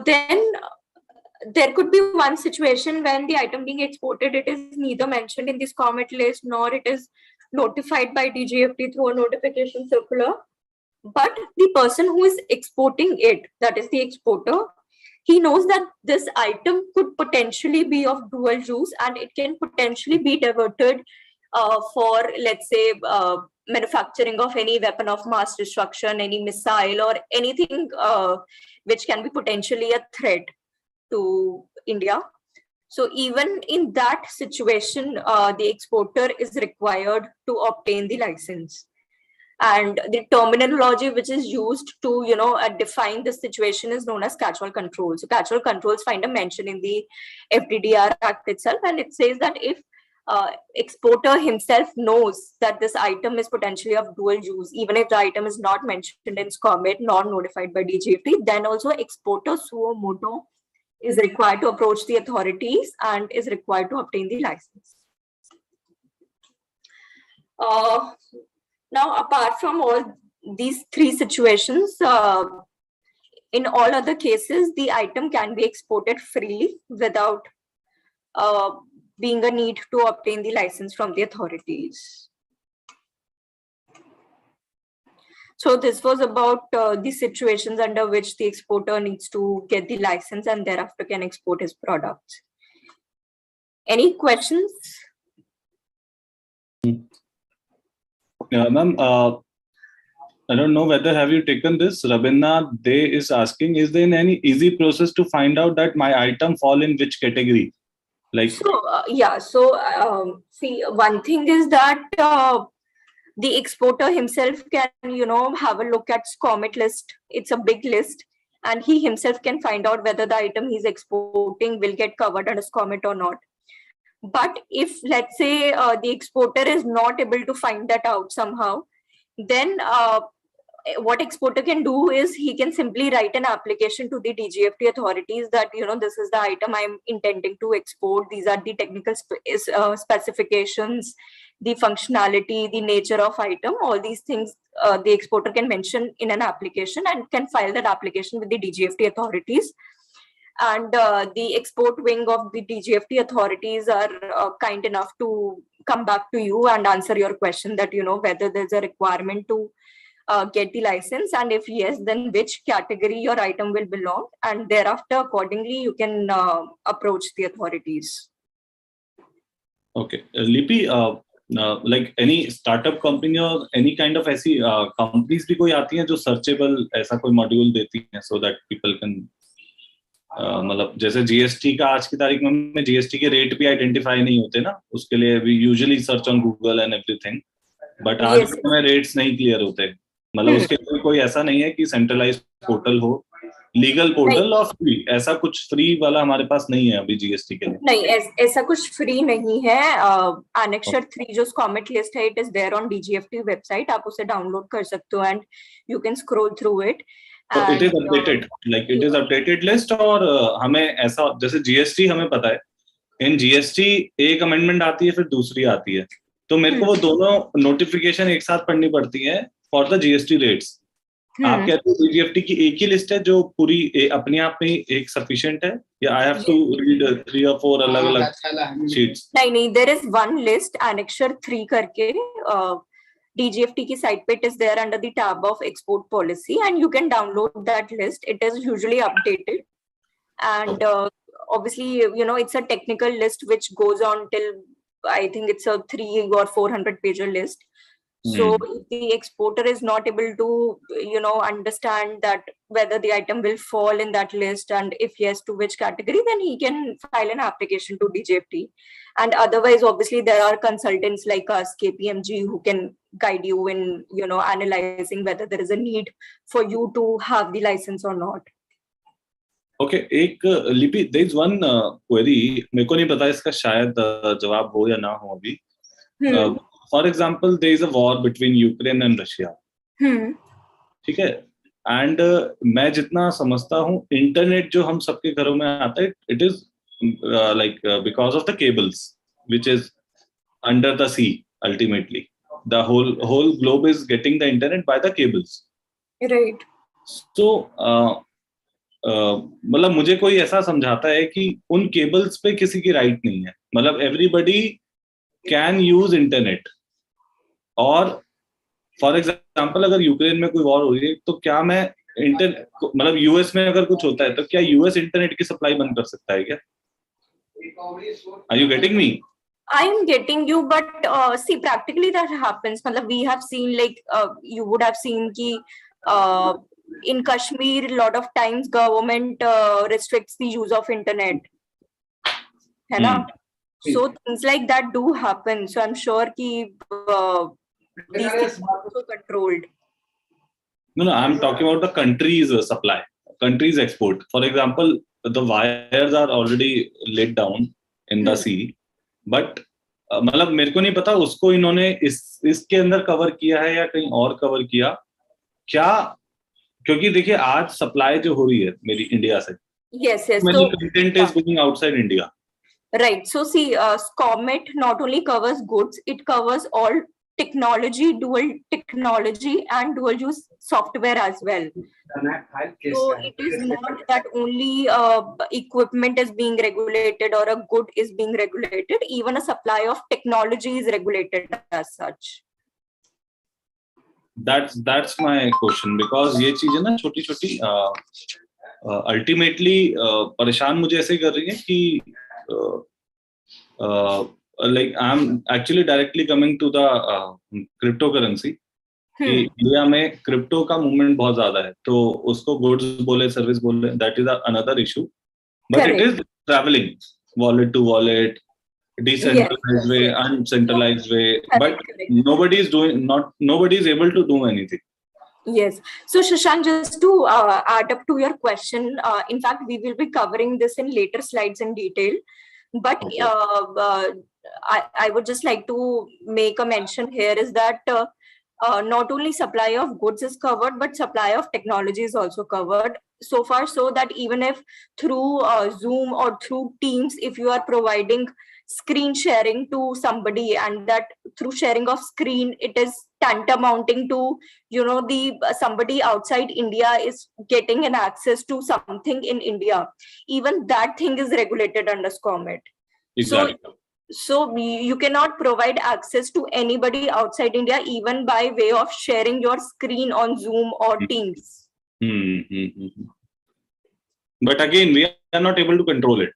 Then there could be one situation when the item being exported, it is neither mentioned in this SCOMIT list nor it is notified by DGFT through a notification circular. But the person who is exporting it, that is the exporter, he knows that this item could potentially be of dual use and it can potentially be diverted for, let's say, manufacturing of any weapon of mass destruction, any missile, or anything which can be potentially a threat to India. So even in that situation, the exporter is required to obtain the license. And the terminology which is used to, define this situation is known as catch-all controls. So catch-all controls find a mention in the FDDR Act itself, and it says that if exporter himself knows that this item is potentially of dual use, even if the item is not mentioned in SCOMIT nor notified by DGFT, then also exporter suo moto is required to approach the authorities and is required to obtain the license. Now, apart from all these three situations, in all other cases, the item can be exported freely without being a need to obtain the license from the authorities. So this was about the situations under which the exporter needs to get the license and thereafter can export his products. Any questions?
Ma'am, I don't know whether have you taken this. Rabindranath Dey is asking, is there any easy process to find out that my item fall in which category? Like,
so see, one thing is that the exporter himself can, have a look at SCOMIT list. It's a big list, and he himself can find out whether the item he's exporting will get covered under SCOMIT or not. But if, let's say, the exporter is not able to find that out somehow, then what exporter can do is he can simply write an application to the DGFT authorities that, this is the item I'm intending to export. These are the technical specifications, the functionality, the nature of item, all these things the exporter can mention in an application and can file that application with the DGFT authorities. And the export wing of the DGFT authorities are kind enough to come back to you and answer your question that, whether there's a requirement to get the license, and if yes, then which category your item will belong, and thereafter accordingly you can approach the authorities.
Okay, Lipi, like any startup company or any kind of ऐसी companies भी कोई आती हैं जो searchable ऐसा कोई module देती हैं so that people can मतलब जैसे जीएसटी का आज की तारीख में जीएसटी के रेट भी आइडेंटिफाई नहीं होते ना, उसके लिए we usually search on Google and everything, but आज में रेट्स नहीं क्लियर होते, मतलब उसके लिए कोई ऐसा नहीं है कि सेंट्रलाइज पोर्टल हो, लीगल पोर्टल और फ्री, ऐसा कुछ फ्री वाला हमारे पास नहीं है अभी जीएसटी के लिए.
नहीं, ऐसा कुछ फ्री नहीं है. एनेक्सर 3 जो SCOMIT लिस्ट है, it is there on DGFT website, आप उसे डाउनलोड कर सकते हो and you can scroll through it.
So it is updated, like it is updated list, और हमें ऐसा जैसे जीएसटी हमें पता है इन जीएसटी एक अमेंडमेंट आती है फिर दूसरी आती है, तो मेरे को वो दोनों नोटिफिकेशन एक साथ पढ़नी पड़ती है फॉर द जीएसटी रेट्स। आप कहते हो डीजीएफटी की एक ही लिस्ट है जो पूरी अपने आप में एक सफिशिएंट है, या I have to read 3 or 4 अलग अलग शीट्स?
नहीं, there is one list annexure 3 करके DGFT की साइट पे, it is there under the tab of export policy and you can download that list. It is usually updated and obviously it's a technical list which goes on till I think it's a 300 or 400 pager list. So if the exporter is not able to understand that whether the item will fall in that list and if yes to which category, then he can file an application to DJFT. And otherwise obviously there are consultants like us, KPMG, who can guide you in analyzing whether there is a need for you to have the license or not.
Okay, एक लिपि, there is one query, मेरे को नहीं पता इसका शायद जवाब हो या ना हो अभी। For example, there is a war between Ukraine and Russia. ठीक है, एंड मैं जितना समझता हूँ इंटरनेट जो हम सबके घरों में आता है, it is like because of the cables which is under the sea. Ultimately the whole globe is getting the internet by the cables,
right?
So मतलब मुझे कोई ऐसा समझाता है कि उन केबल्स पे किसी की राइट नहीं है, मतलब एवरीबडी कैन यूज इंटरनेट। और फॉर एग्जाम्पल अगर यूक्रेन में कोई वॉर हो रही है तो क्या मैं मतलब यूएस में अगर कुछ होता है तो क्या यूएस इंटरनेट की सप्लाई बंद कर सकता है क्या? Are you getting me?
I am getting you, but see, practically that happens. Matlab, we have seen, like you would have seen ki in Kashmir, a lot of times government restricts the use of internet, है ना? So things like that do happen. So I'm sure ki these things are also controlled.
No, I'm talking about the country's supply, country's export. For example, the wires are already laid down in the sea, but मतलब मेरे को नहीं पता उसको इन्होंने इसके अंदर cover किया है या कहीं और कवर किया क्या, क्योंकि देखिए आज सप्लाई जो हो रही है मेरी इंडिया से,
yes,
many content is going outside India.
Right. So see, SCOMET not only covers goods, it covers all technology, dual technology and dual use software as well. So it is not that only equipment is being regulated or a good is being regulated, even a supply of technology is regulated as such.
That's my question, because ये चीजें ना छोटी छोटी ultimately परेशान मुझे ऐसे कर रही है कि like I'm actually directly coming to the cryptocurrency कि इंडिया में क्रिप्टो का मूवमेंट बहुत ज्यादा है, तो उसको गुड्स बोले सर्विस बोले, that is another issue, but it is travelling wallet to wallet, decentralized way, uncentralized way, but nobody is able to do anything.
Yes. So Shashank, just to add up to your question, in fact we will be covering this in later slides in detail, but okay. I would just like to make a mention here is that not only supply of goods is covered, but supply of technology is also covered. So far so that even if through Zoom or through Teams, if you are providing screen sharing to somebody, and that through sharing of screen, it is tantamounting to the somebody outside India is getting an access to something in India, even that thing is regulated under SCOMET.
Exactly.
So you cannot provide access to anybody outside India, even by way of sharing your screen on Zoom or Teams.
But again, we are not able to control it.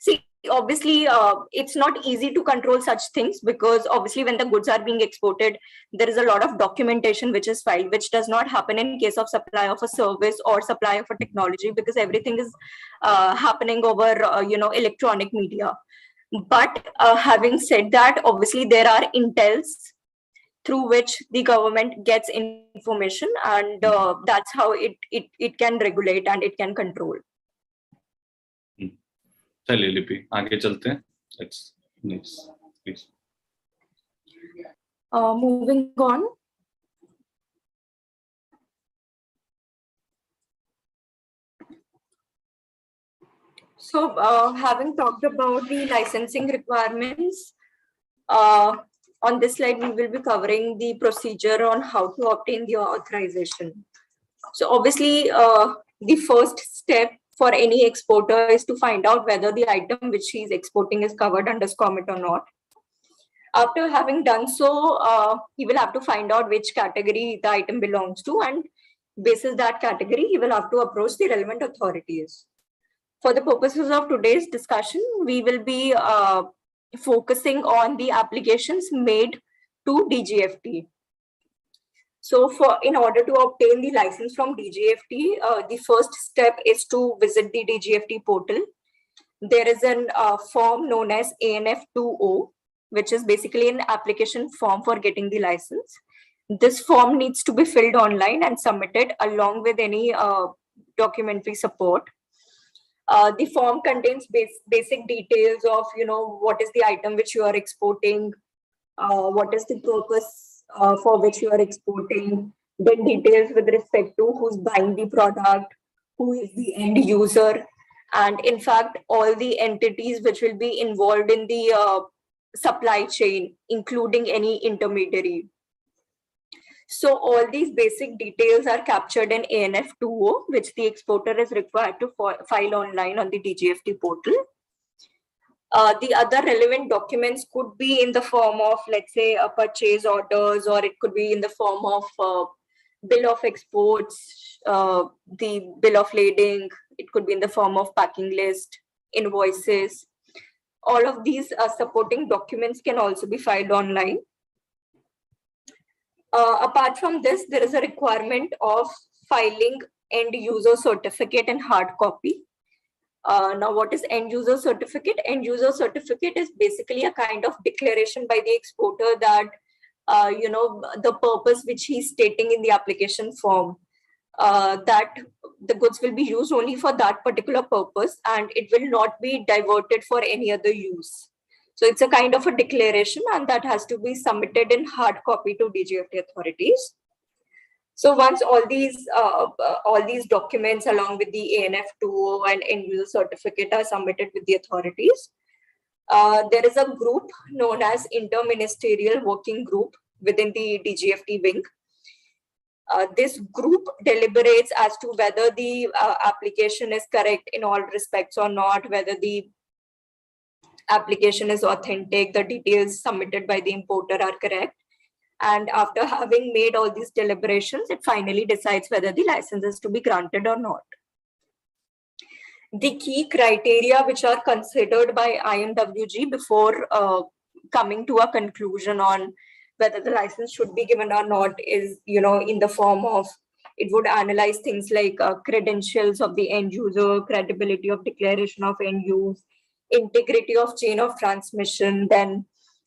See, obviously, it's not easy to control such things, because obviously when the goods are being exported, there is a lot of documentation which is filed, which does not happen in case of supply of a service or supply of a technology, because everything is happening over electronic media. But having said that, obviously there are intels through which the government gets information, and that's how it can regulate and it can control.
चलिए लिपि आगे चलते हैं. Next, please.
Moving on. So having talked about the licensing requirements, on this slide, we will be covering the procedure on how to obtain the authorization. So obviously, the first step for any exporter is to find out whether the item which he is exporting is covered under SCOMIT or not. After having done so, he will have to find out which category the item belongs to, and basis that category, he will have to approach the relevant authorities. For the purposes of today's discussion, we will be focusing on the applications made to Djft. So in order to obtain the license from Djft, the first step is to visit the Djft portal. There is a form known as ANF20, which is basically an application form for getting the license. This form needs to be filled online and submitted along with any documentary support. The form contains basic details of, what is the item which you are exporting, what is the purpose for which you are exporting, then details with respect to who's buying the product, who is the end user, and in fact, all the entities which will be involved in the supply chain, including any intermediary. So all these basic details are captured in ANF20, which the exporter is required to file online on the Djft portal. The other relevant documents could be in the form of, let's say, purchase orders, or it could be in the form of bill of exports, the bill of lading. It could be in the form of packing list, invoices. All of these supporting documents can also be filed online. Apart from this, there is a requirement of filing end user certificate in hard copy. Now, what is end user certificate? End user certificate is basically a kind of declaration by the exporter that, the purpose which he's stating in the application form, that the goods will be used only for that particular purpose and it will not be diverted for any other use. So it's a kind of a declaration, and that has to be submitted in hard copy to Djft authorities. So once all these documents along with the ANF20 and end user certificate are submitted with the authorities, there is a group known as Interministerial Working Group within the Djft wing. This group deliberates as to whether the application is correct in all respects or not, whether the application is authentic, the details submitted by the importer are correct. And after having made all these deliberations, it finally decides whether the license is to be granted or not. The key criteria which are considered by IMWG before coming to a conclusion on whether the license should be given or not is, in the form of, it would analyze things like credentials of the end user, credibility of declaration of end use, integrity of chain of transmission. Then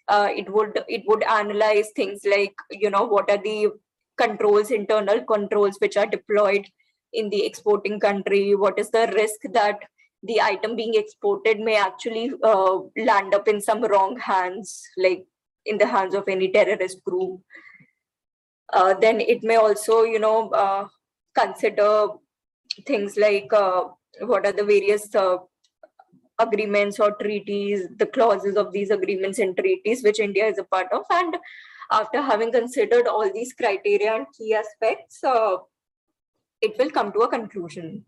it would analyze things like, what are the controls, internal controls which are deployed in the exporting country, what is the risk that the item being exported may actually land up in some wrong hands, like in the hands of any terrorist group. Then it may also, consider things like what are the various agreements or treaties, the clauses of these agreements and treaties which India is a part of. And after having considered all these criteria and key aspects, it will come to a conclusion.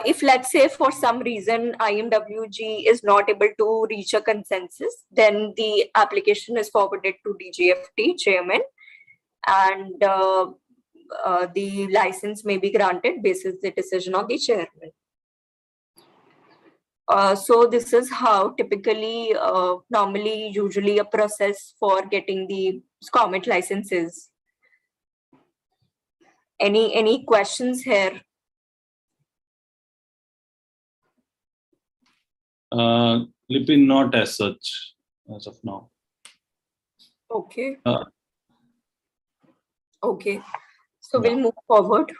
If, let's say, for some reason IMWG is not able to reach a consensus, then the application is forwarded to Djft chairman, and the license may be granted basis the decision of the chairman. So this is how typically, normally, usually a process for getting the SCOMIT licenses. Any questions here?
Lipi, not as such as of now.
Okay. Okay. So we'll move forward.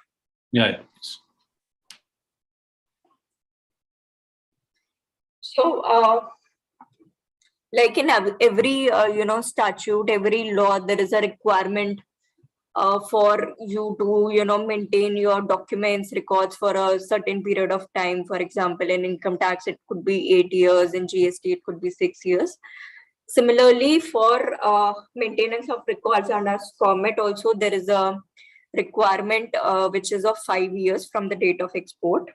Yeah.
So, like in every statute, every law, there is a requirement for you to, maintain your documents, records for a certain period of time. For example, in income tax, it could be 8 years. In GST, it could be 6 years. Similarly, for maintenance of records under SCOMET, also there is a requirement which is of 5 years from the date of export.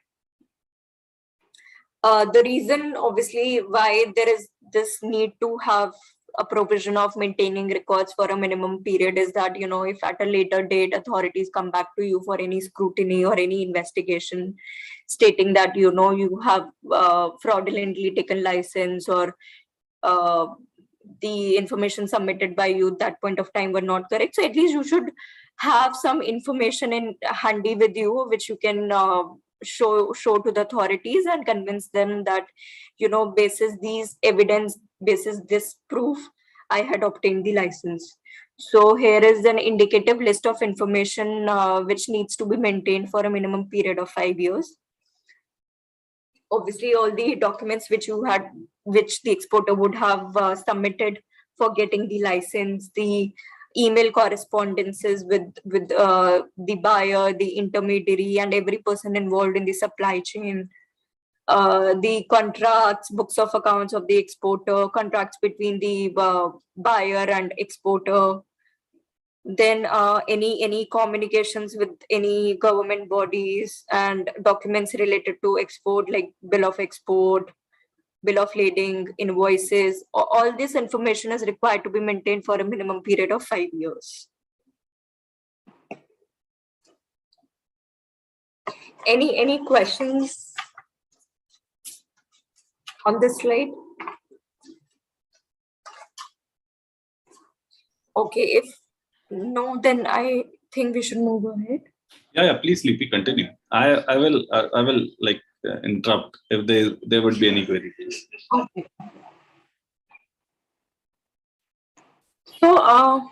The reason, obviously, why there is this need to have a provision of maintaining records for a minimum period is that, if at a later date authorities come back to you for any scrutiny or any investigation stating that, you have fraudulently taken license, or the information submitted by you at that point of time were not correct. So at least you should have some information in handy with you, which you can show to the authorities and convince them that, basis these evidence, basis this proof, I had obtained the license. So here is an indicative list of information which needs to be maintained for a minimum period of 5 years. Obviously, all the documents which the exporter would have submitted for getting the license, the email correspondences with the buyer, the intermediary, and every person involved in the supply chain, the contracts, books of accounts of the exporter, contracts between the buyer and exporter, then any communications with any government bodies, and documents related to export like bill of export, bill of lading, invoices. All this information is required to be maintained for a minimum period of 5 years. Any questions on this slide? Okay, if no, then I think we should move ahead.
Yeah, please, Lipi, continue. I will interrupt if there would be any query.
Okay. So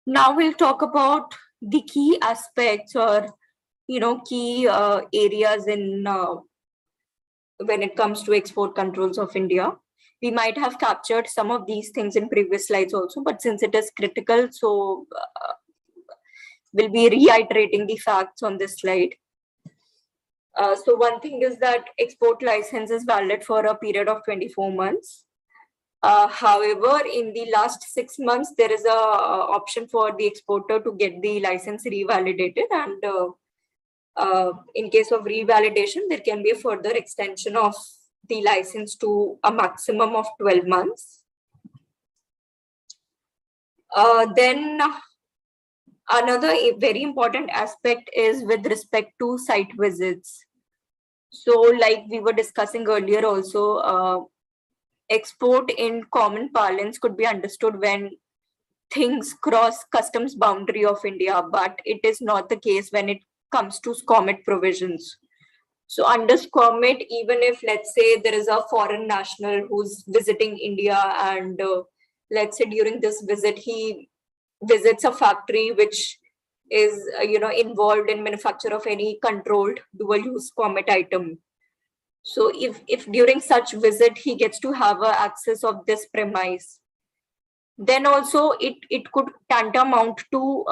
now we'll talk about the key aspects, or key areas in when it comes to export controls of India. We might have captured some of these things in previous slides also, but since it is critical, so we'll be reiterating the facts on this slide. So one thing is that export license is valid for a period of 24 months. However, in the last 6 months, there is a option for the exporter to get the license revalidated, and in case of revalidation, there can be a further extension of the license to a maximum of 12 months. Then another very important aspect is with respect to site visits. So like we were discussing earlier also, export in common parlance could be understood when things cross customs boundary of India, but it is not the case when it comes to SCOMET provisions. So under SCOMET, even if, let's say, there is a foreign national who's visiting India, and let's say during this visit, he visits a factory which is, involved in manufacture of any controlled dual-use SCOMET item. So if during such visit, he gets to have access of this premise, then also it could tantamount to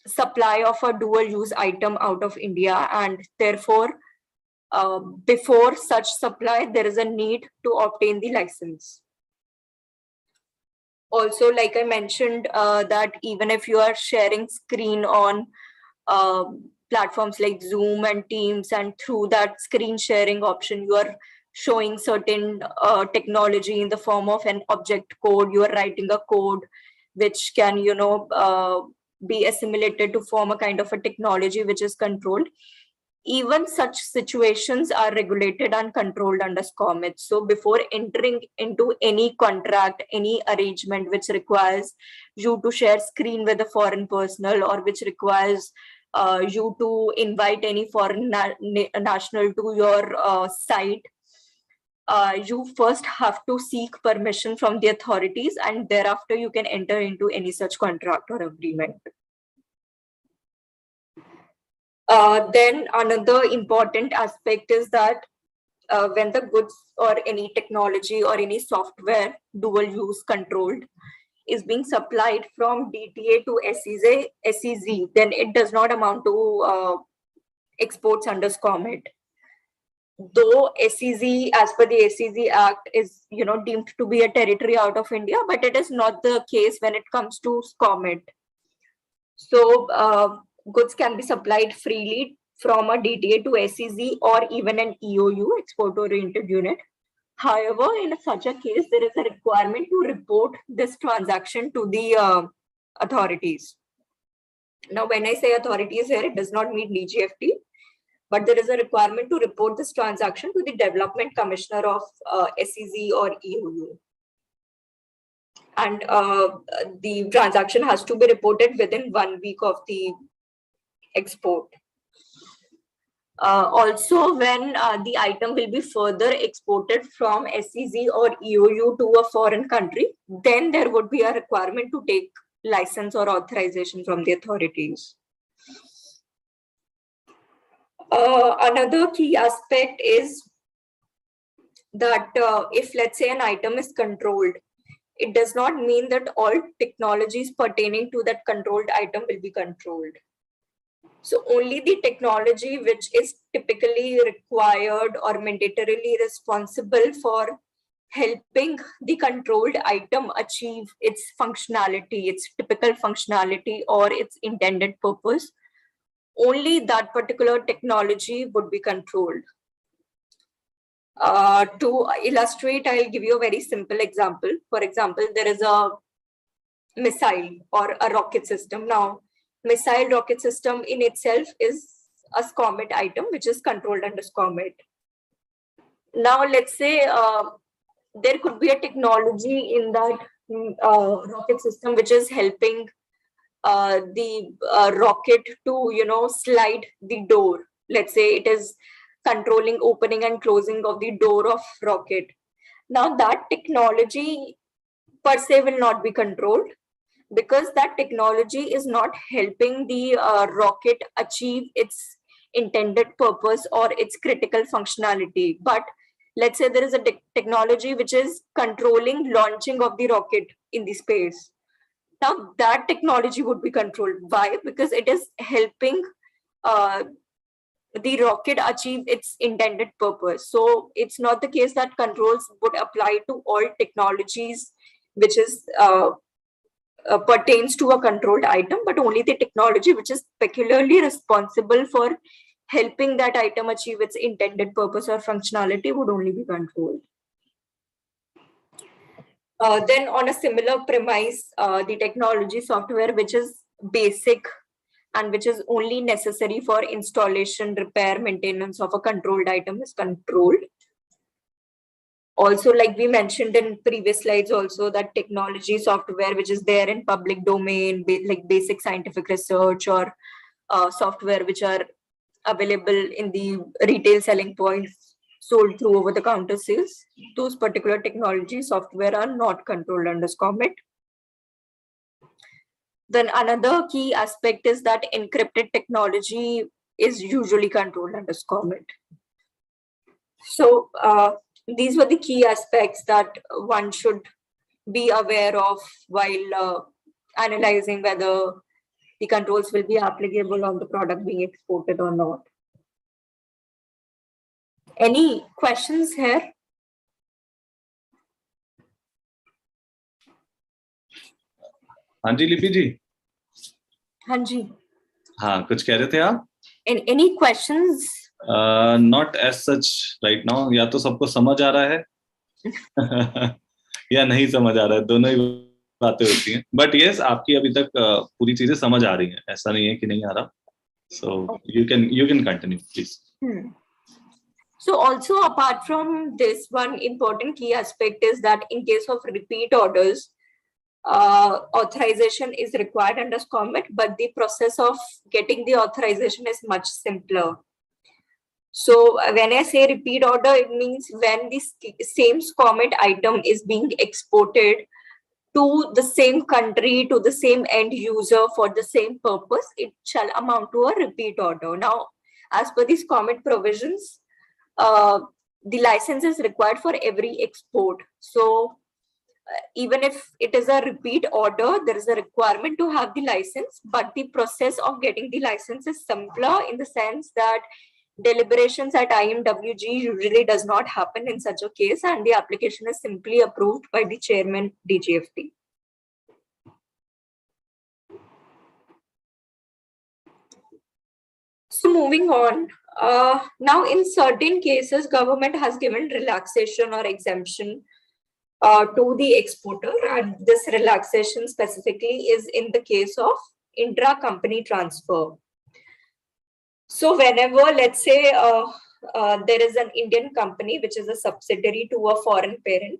supply of a dual-use item out of India, and therefore, before such supply, there is a need to obtain the license. Also, like I mentioned, that even if you are sharing screen on platforms like Zoom and Teams, and through that screen sharing option, you are showing certain technology in the form of an object code. You are writing a code which can, be assimilated to form a kind of a technology which is controlled. Even such situations are regulated and controlled under SCOMET. So before entering into any contract, any arrangement which requires you to share screen with a foreign personnel, or which requires you to invite any foreign national to your site, you first have to seek permission from the authorities, and thereafter you can enter into any such contract or agreement. Then another important aspect is that when the goods or any technology or any software dual use controlled is being supplied from DTA to SEZ, then it does not amount to exports under SCOMET. Though SEZ, as per the SEZ Act, is deemed to be a territory out of India, but it is not the case when it comes to SCOMET. So goods can be supplied freely from a DTA to SEZ or even an EOU, export-oriented unit. However, in such a case, there is a requirement to report this transaction to the authorities. Now, when I say authorities here, it does not mean Djft, but there is a requirement to report this transaction to the Development Commissioner of SEZ or EOU. And the transaction has to be reported within 1 week of the export. Also, when the item will be further exported from SEZ or EOU to a foreign country, then there would be a requirement to take license or authorization from the authorities. Another key aspect is that if, let's say, an item is controlled, it does not mean that all technologies pertaining to that controlled item will be controlled. So only the technology which is typically required or mandatorily responsible for helping the controlled item achieve its functionality, its typical functionality or its intended purpose, only that particular technology would be controlled. To illustrate, I'll give you a very simple example. For example, there is a missile or a rocket system. Now, missile rocket system in itself is a SCOMET item, which is controlled under SCOMET. Now, let's say there could be a technology in that rocket system which is helping the rocket to slide the door. Let's say it is controlling opening and closing of the door of rocket. Now that technology per se will not be controlled, because that technology is not helping the rocket achieve its intended purpose or its critical functionality. But let's say there is a technology which is controlling launching of the rocket in the space. Now that technology would be controlled. Why? Because it is helping the rocket achieve its intended purpose. So it's not the case that controls would apply to all technologies which is pertains to a controlled item, but only the technology which is peculiarly responsible for helping that item achieve its intended purpose or functionality would only be controlled. Then on a similar premise, the technology software which is basic and which is only necessary for installation, repair, maintenance of a controlled item is controlled. Also, like we mentioned in previous slides also, that technology software which is there in public domain, like basic scientific research or software which are available in the retail selling points sold through over-the-counter sales, those particular technology software are not controlled under SCOMET. Then another key aspect is that encrypted technology is usually controlled under SCOMET. So these were the key aspects that one should be aware of while analyzing whether the controls will be applicable on the product being exported or not. Any questions here?
हाँ जी लिपि जी.
हाँ जी.
हाँ, कुछ कह रहे थे आप?
Any questions?
Not as such right now. या तो सबको समझ आ रहा है या नहीं समझ आ रहा है, दोनों ही बातें होती हैं. But yes, आपकी अभी तक पूरी चीजें समझ आ रही हैं, ऐसा नहीं है कि नहीं आ रहा. So you can continue, please.
So also apart from this, one important key aspect is that in case of repeat orders, authorization is required under SCOMET, but the process of getting the authorization is much simpler. So when I say repeat order, it means when the same SCOMET item is being exported to the same country, to the same end user for the same purpose, it shall amount to a repeat order. Now, as per the SCOMET provisions, the license is required for every export. So even if it is a repeat order, there is a requirement to have the license, but the process of getting the license is simpler in the sense that deliberations at IMWG usually does not happen in such a case, and the application is simply approved by the chairman Djft. So moving on, now in certain cases, government has given relaxation or exemption to the exporter, and this relaxation specifically is in the case of intra-company transfer. So whenever, let's say, there is an Indian company which is a subsidiary to a foreign parent.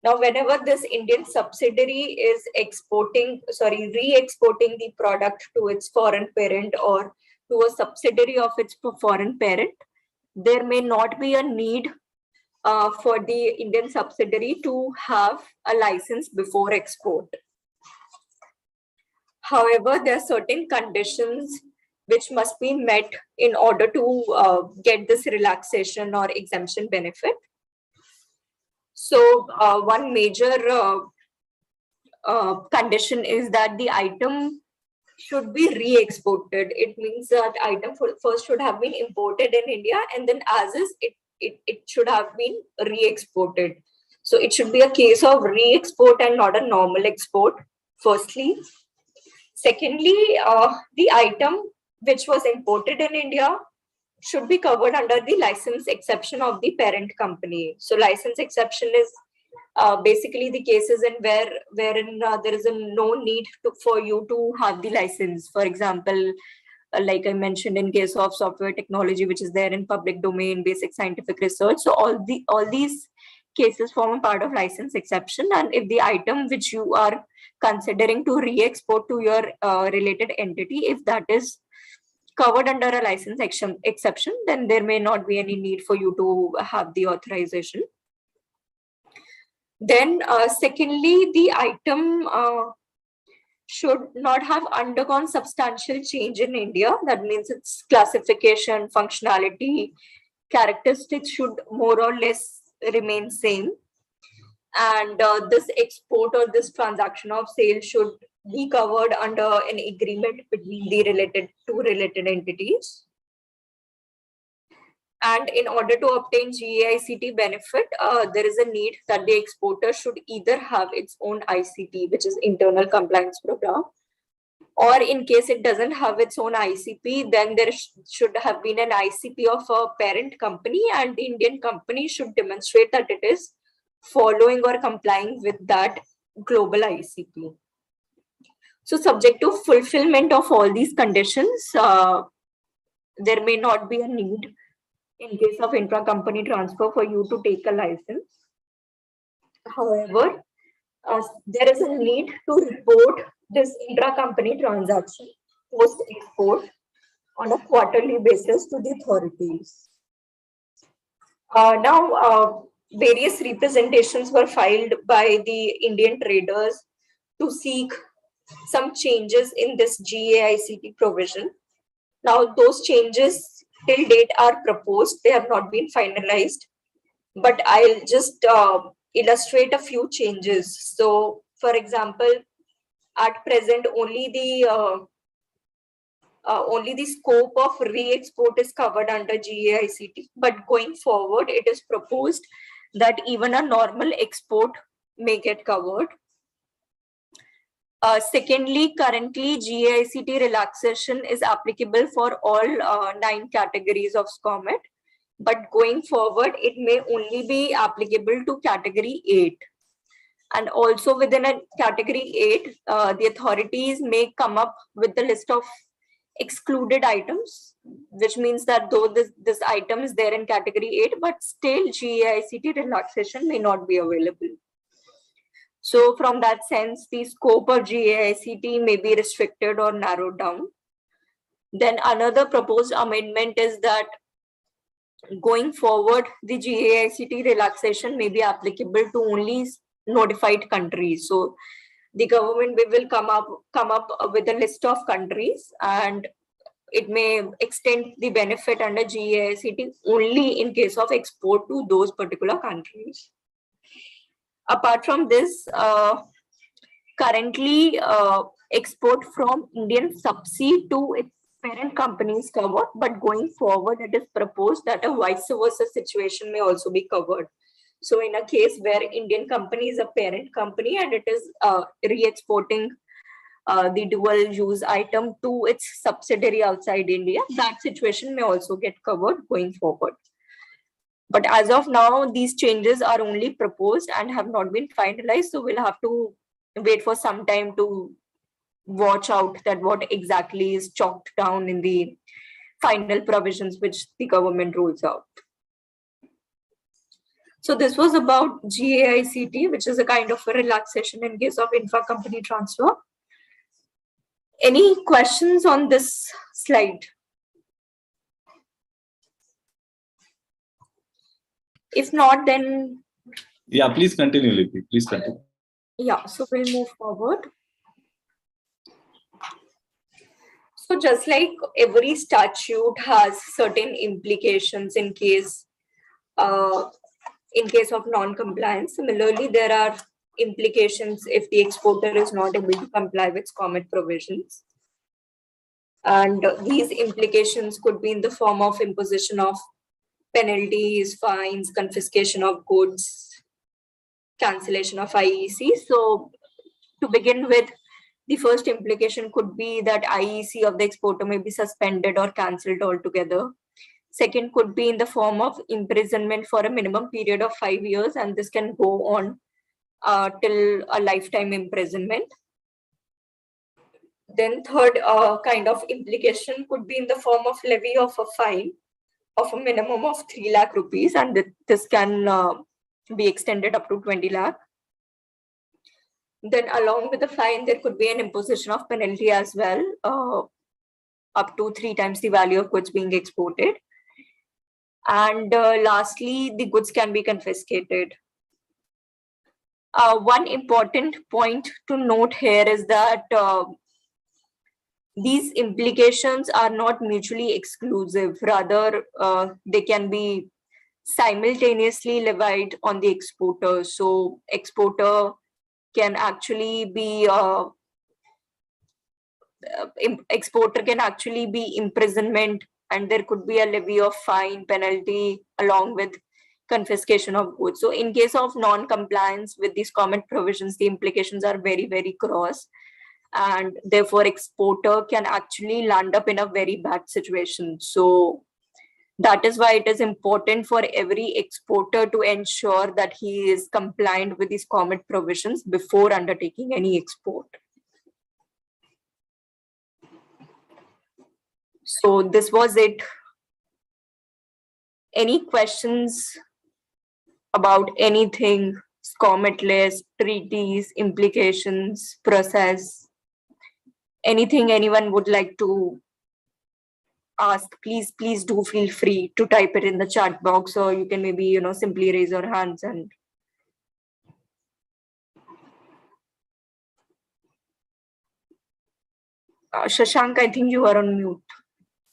Now, whenever this Indian subsidiary is re-exporting the product to its foreign parent or to a subsidiary of its foreign parent, there may not be a need for the Indian subsidiary to have a license before export. However, there are certain conditions which must be met in order to get this relaxation or exemption benefit. So one major condition is that the item should be re-exported. It means that item first should have been imported in India, and then as is, it should have been re-exported. So it should be a case of re-export and not a normal export, firstly. Secondly, the item which was imported in India should be covered under the license exception of the parent company. So license exception is basically the cases wherein there is no need for you to have the license. For example, like I mentioned, in case of software technology, which is there in public domain, basic scientific research. So all these cases form a part of license exception. And if the item which you are considering to re-export to your related entity, if that is covered under a license exception, then there may not be any need for you to have the authorization. Then secondly, the item should not have undergone substantial change in India. That means its classification, functionality, characteristics should more or less remain same. And this export or this transaction of sale should be covered under an agreement between the two related entities. And in order to obtain GAICT benefit, there is a need that the exporter should either have its own ICP, which is internal compliance program, or in case it doesn't have its own ICP, then there should have been an ICP of a parent company, and the Indian company should demonstrate that it is following or complying with that global ICP. So subject to fulfillment of all these conditions, there may not be a need in case of intra-company transfer for you to take a license. However, there is a need to report this intra-company transaction post-export on a quarterly basis to the authorities. Now, various representations were filed by the Indian traders to seek some changes in this GAICT provision. Now, those changes till date are proposed. They have not been finalized, but I'll just illustrate a few changes. So, for example, at present, only the scope of re-export is covered under GAICT, but going forward, it is proposed that even a normal export may get covered. Secondly, currently GAICT relaxation is applicable for all 9 categories of SCOMET, but going forward, it may only be applicable to category 8. And also within a category 8, the authorities may come up with the list of excluded items, which means that though this item is there in category 8, but still GAICT relaxation may not be available. So from that sense, the scope of GAICT may be restricted or narrowed down. Then another proposed amendment is that going forward, the GAICT relaxation may be applicable to only notified countries. So the government will come up with a list of countries, and it may extend the benefit under GAICT only in case of export to those particular countries. Apart from this, currently export from Indian subsidy to its parent company is covered, but going forward, it is proposed that a vice versa situation may also be covered. So in a case where Indian company is a parent company and it is re-exporting the dual use item to its subsidiary outside India, that situation may also get covered going forward. But as of now, these changes are only proposed and have not been finalized. So we'll have to wait for some time to watch out that what exactly is chalked down in the final provisions which the government rolls out. So this was about GAICT, which is a kind of a relaxation in case of intra-company transfer. Any questions on this slide? If not, then...
Yeah, please continue, Lipi. Please continue.
Yeah, so we'll move forward. So just like every statute has certain implications in case of non-compliance, similarly, there are implications if the exporter is not able to comply with common provisions. And these implications could be in the form of imposition of penalties, fines, confiscation of goods, cancellation of IEC. So to begin with, the first implication could be that IEC of the exporter may be suspended or cancelled altogether. Second could be in the form of imprisonment for a minimum period of 5 years, and this can go on till a lifetime imprisonment. Then third kind of implication could be in the form of levy of a fine of a minimum of 3 lakh rupees, and this can be extended up to 20 lakh. Then along with the fine, there could be an imposition of penalty as well, up to 3 times the value of goods being exported. And lastly, the goods can be confiscated. One important point to note here is that these implications are not mutually exclusive. Rather, they can be simultaneously levied on the exporter. So exporter can actually be imprisonment, and there could be a levy of fine, penalty, along with confiscation of goods. So in case of non-compliance with these common provisions, the implications are very, very gross, and therefore exporter can actually land up in a very bad situation. So that is why it is important for every exporter to ensure that he is compliant with these common provisions before undertaking any export. So this was it. Any questions about anything, SCOMET list, treaties, implications, process, anything anyone would like to ask, please do feel free to type it in the chat box, or you can maybe, simply raise your hands and... Shashank, I think you are on mute.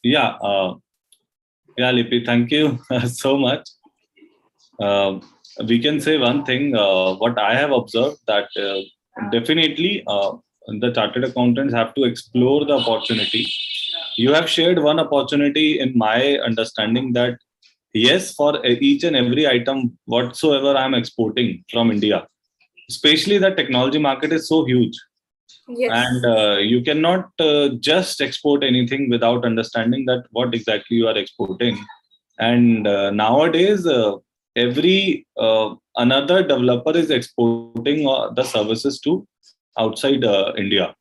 Yeah, Lipi, thank you so much. We can say one thing, what I have observed, that definitely the chartered accountants have to explore the opportunity. You have shared one opportunity in my understanding, that yes, for each and every item whatsoever I'm exporting from India, especially the technology market is so huge.
Yes.
And you cannot just export anything without understanding that what exactly you are exporting. And nowadays, every another developer is exporting the services to outside India.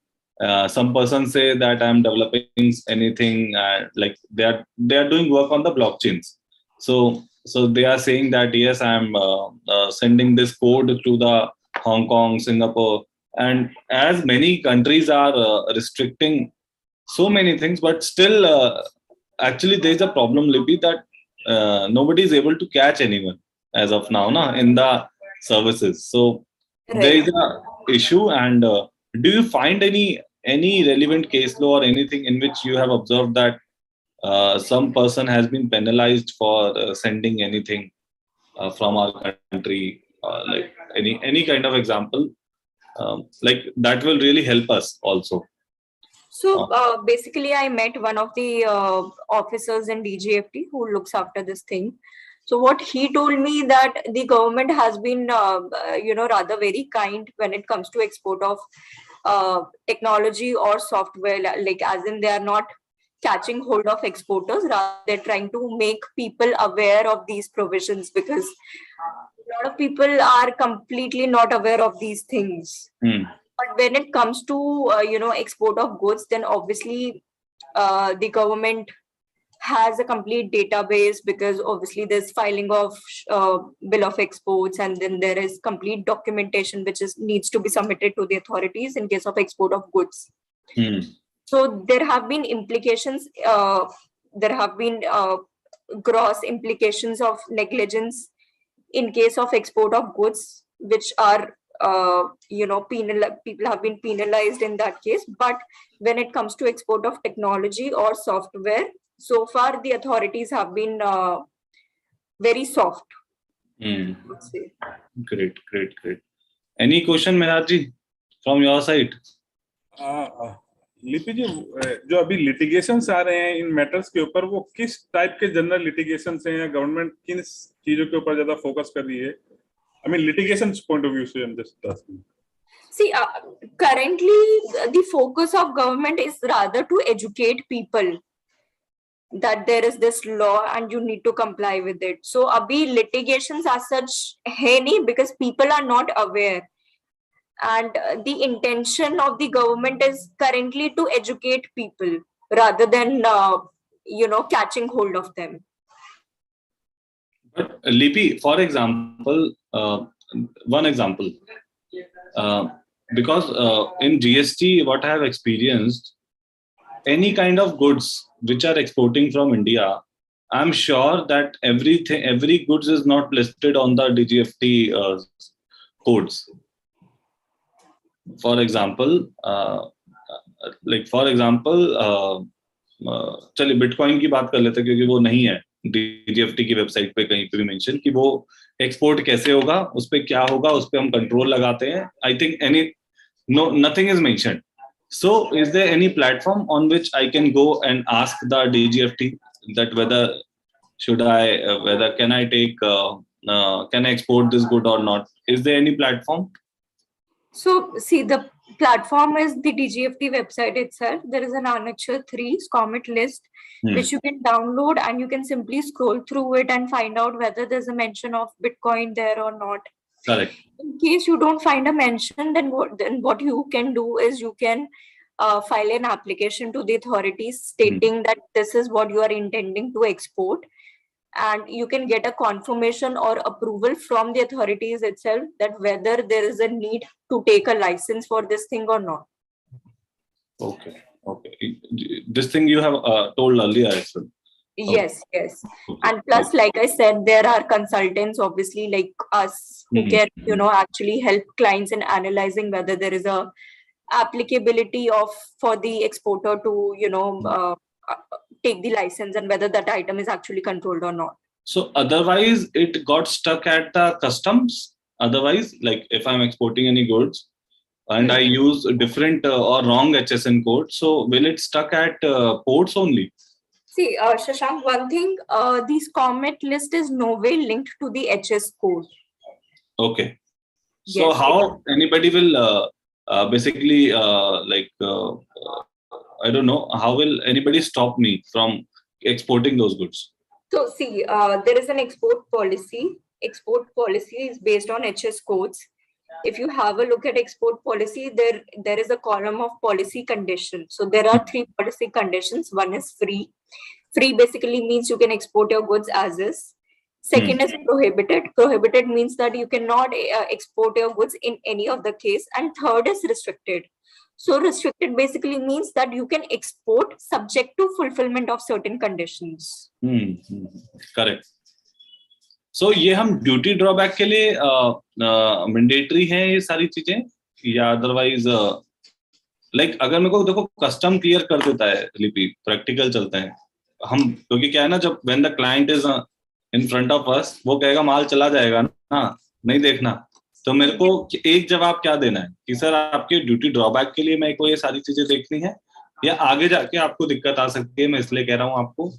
Some persons say that I'm developing anything, like they are doing work on the blockchains. So they are saying that yes, I'm sending this code to the Hong Kong, Singapore, and as many countries are restricting so many things, but still, actually there is a problem, Libby, that nobody is able to catch anyone as of now, in the services. So
Right.
There is a issue. And do you find any relevant case law or anything in which you have observed that some person has been penalized for sending anything from our country like any kind of example, like that will really help us also.
So basically, I met one of the officers in Djft who looks after this thing. So what he told me that the government has been, rather very kind when it comes to export of technology or software. Like as in, they are not catching hold of exporters. Rather, they're trying to make people aware of these provisions, because a lot of people are completely not aware of these things. But when it comes to export of goods, then obviously the government has a complete database, because obviously there's filing of bill of exports, and then there is complete documentation which needs to be submitted to the authorities in case of export of goods. So there have been implications. There have been gross implications of negligence in case of export of goods, which are people have been penalized in that case. But when it comes to export of technology or software, so far the authorities have been very soft. I would say.
Great. Any question, Mehraj ji, from your side?
लिपि जी, जो अभी litigations आ रहे हैं इन matters के ऊपर, वो किस type के जनरल लिटिगेशंस हैं, या गवर्नमेंट किन चीजों के ऊपर ज्यादा फोकस कर रही है? I mean, litigation's point of view, so I'm just asking.
See, currently the focus of government is rather to educate people that there is this law and you need to comply with it. So abhi litigations as such hai nahi, because people are not aware, and the intention of the government is currently to educate people rather than catching hold of them.
But Lipi, for example, one example, because in GST, what I have experienced, any kind of goods which are exporting from India, I'm sure that every goods is not listed on the DGFT codes. For example, चलिए bitcoin की बात कर लेते हैं, क्योंकि वो नहीं है डीजीएफटी की वेबसाइट पे कहीं पे भी मेंशन कि वो एक्सपोर्ट कैसे होगा, उस पे क्या होगा, उस पे हम कंट्रोल लगाते हैं. I think nothing is mentioned. So is there any platform on which I can go and ask the DGFT that whether can I take can I export this good or not? Is there any platform?
So see, the platform is the DGFT website itself. There is an Annexure 3 commit list which you can download, and you can simply scroll through it and find out whether there's a mention of Bitcoin there or not.
Correct.
In case you don't find a mention, then what you can do is you can file an application to the authorities stating that this is what you are intending to export, and you can get a confirmation or approval from the authorities itself that whether there is a need to take a license for this thing or not.
Okay. This thing you have told earlier as well.
Yes. And plus, like I said, there are consultants, obviously, like us, who can, actually help clients in analyzing whether there is a applicability for the exporter to, take the license, and whether that item is actually controlled or not.
So otherwise, it got stuck at the customs. Otherwise, like if I'm exporting any goods and I use different or wrong HSN code, so will it stuck at ports only?
See, Shashank, one thing, this commit list is no way linked to the HS code.
Okay. So yes, how anybody will basically I don't know, how will anybody stop me from exporting those goods?
So see, there is an export policy. Export policy is based on HS codes. If you have a look at export policy, there is a column of policy conditions. So there are 3 policy conditions. One is free. Free basically means you can export your goods as is. Second is prohibited. Prohibited means that you cannot export your goods in any of the case. And third is restricted. So restricted basically means that you can export subject to fulfillment of certain conditions.
Correct. So ये हम duty drawback के लिए mandatory हैं ये सारी चीजें, या otherwise like अगर मेरे को देखो कस्टम क्लियर कर देता है लिपि, प्रैक्टिकल चलते हैं हम, क्योंकि क्या है ना, जब when the client is in front of us, वो कहेगा माल चला जाएगा ना, नहीं देखना, तो मेरे को एक जवाब क्या देना है कि सर आपके ड्यूटी ड्रॉबैक के लिए मेरे को ये सारी चीजें देखनी है, या आगे जाके आपको दिक्कत आ सकती है, मैं इसलिए कह रहा हूँ आपको।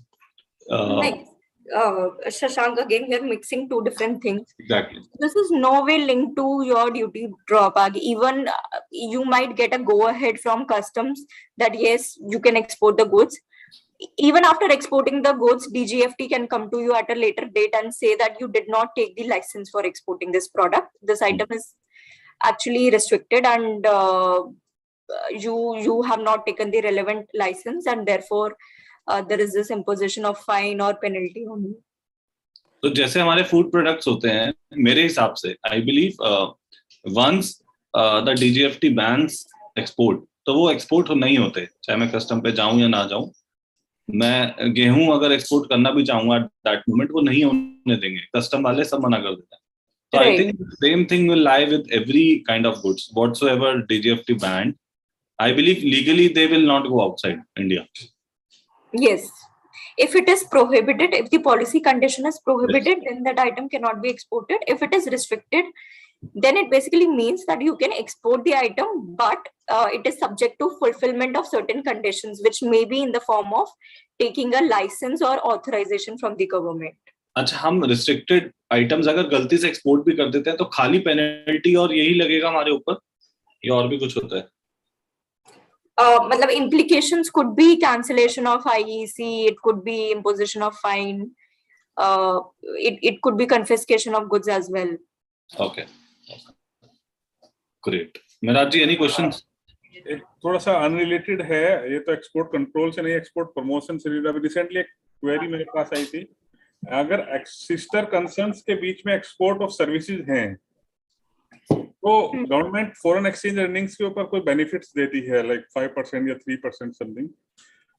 Shashank, again, we are mixing two different things.
Exactly.
This is no way linked to your duty drawback. Even you might get a go ahead from customs that yes, you can export the goods. Even after exporting the goods, DGFT can come to you at a later date and say that you did not take the license for exporting this product. This item is actually restricted, and you have not taken the relevant license, and therefore there is this imposition of fine or penalty on you.
तो जैसे हमारे food products होते हैं, मेरे हिसाब से I believe once the DGFT bans export, तो वो एक्सपोर्ट नहीं होते, चाहे मैं कस्टम पे जाऊं या ना जाऊं। मैं गेहूं अगर एक्सपोर्ट करना भी चाहूंगा दैट मोमेंट, वो नहीं होने देंगे, कस्टम वाले सब मना कर देते हैं। तो I think same thing will lie with every kind of goods whatsoever DGFT band. I believe legally they will not go outside India.
Yes. If it is prohibited, if the policy condition is prohibited, then that item cannot be exported. If it is restricted, then it basically means that you can export the item, but it is subject to fulfillment of certain conditions, which may be in the form of taking a license or authorization from the government.
अच्छा, हम restricted items अगर गलती से export भी कर देते हैं तो खाली penalty और यही लगेगा हमारे ऊपर, या और भी कुछ होता है?
मतलब implications could be cancellation of IEC, it could be imposition of fine, it could be confiscation of goods as well.
Okay. Great. Meraj ji, any questions?
एक थोड़ा सा अनरिलेटेड है, ये तो एक्सपोर्ट कंट्रोल से नहीं, एक्सपोर्ट प्रमोशन से रिलेटेड। रिसेंटली एक क्वेरी मेरे पास आई थी, अगर सिस्टर कंसर्न्स के बीच में एक्सपोर्ट ऑफ सर्विसेज हैं तो गवर्नमेंट फॉरेन एक्सचेंज अर्निंग्स के ऊपर कोई बेनिफिट्स देती है, लाइक 5% या 3% समथिंग।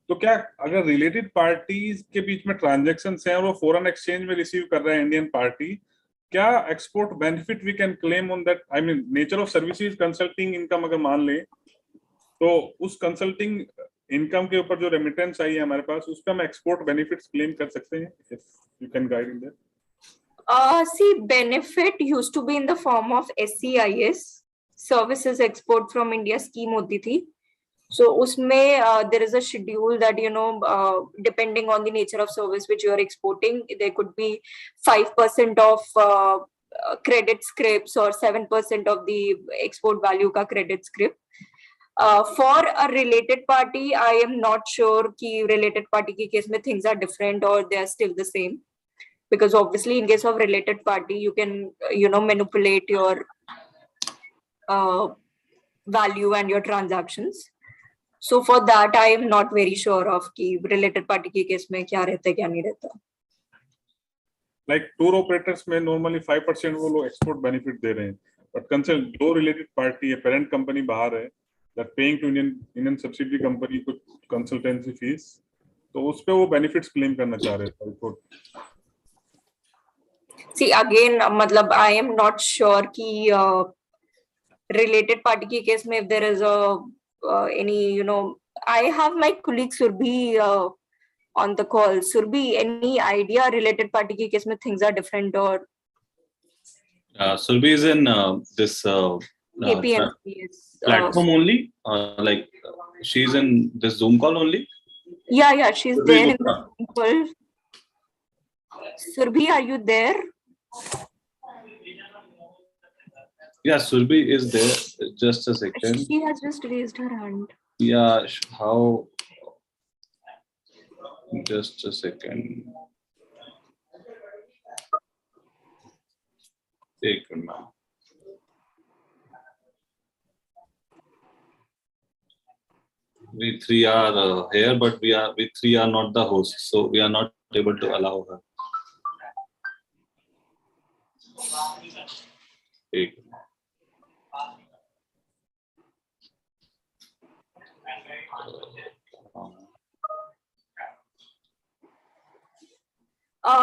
तो क्या अगर रिलेटेड पार्टीज के बीच में ट्रांजैक्शंस हैं और वो फॉरेन एक्सचेंज में रिसीव कर रहे हैं इंडियन पार्टी, क्या export benefit we can claim on that? I mean nature of services consulting income अगर मान लें तो उस कंसल्टिंग इनकम के ऊपर जो रेमिटेंस आई है हमारे पास, उसका हम एक्सपोर्ट बेनिफिट्स क्लेम कर सकते हैं? If you can guide in that.
See, benefit used to be in the form of SEIS, Services Export from India scheme होती थी। So उसमें there is a schedule that depending on the nature of service which you are exporting, there could be 5% of credit scripts or 7% of the export value का credit script. For a related party, I am not sure कि related party के case में things are different or they are still the same. Because obviously in case of related party, you can manipulate your value and your transactions. So for that I am not very sure of कि related party के case में क्या रहता है क्या नहीं रहता।
Like tour operators में normally 5% वो लोग export benefit दे रहे हैं, but consider दो related party है, parent company बाहर है, that paying to Indian subsidiary company कुछ consultancy fees, तो उस पे वो benefits claim करना चाह रहे हैं।
See, again, मतलब I am not sure कि related party के case में if there is any I have my colleague Surbhi on the call. Surbhi, any idea related party के case में things are different or?
Surbhi is in this platform only, like she's in this Zoom call only.
Yeah, she's Surbhi there in the Zoom call. Surbhi, are you there?
Yeah, Surbhi is there. Just a second.
She has just raised her hand.
Yeah, how? Just a second. Take a minute. We three are here, but we three are not the hosts, so we are not able to allow her. Take.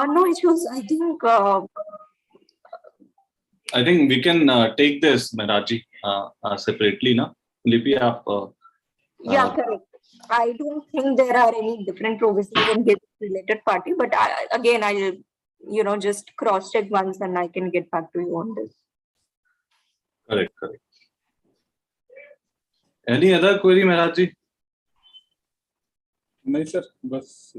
No issues.
I think we can take this, Meraji, separately, na? Lipi, aap.
Yeah, correct. I don't think there are any different provisions in this related party, but I'll just cross check once and I can get back to you on this.
Correct. Any other query, Mehraj ji?
नहीं sir, बस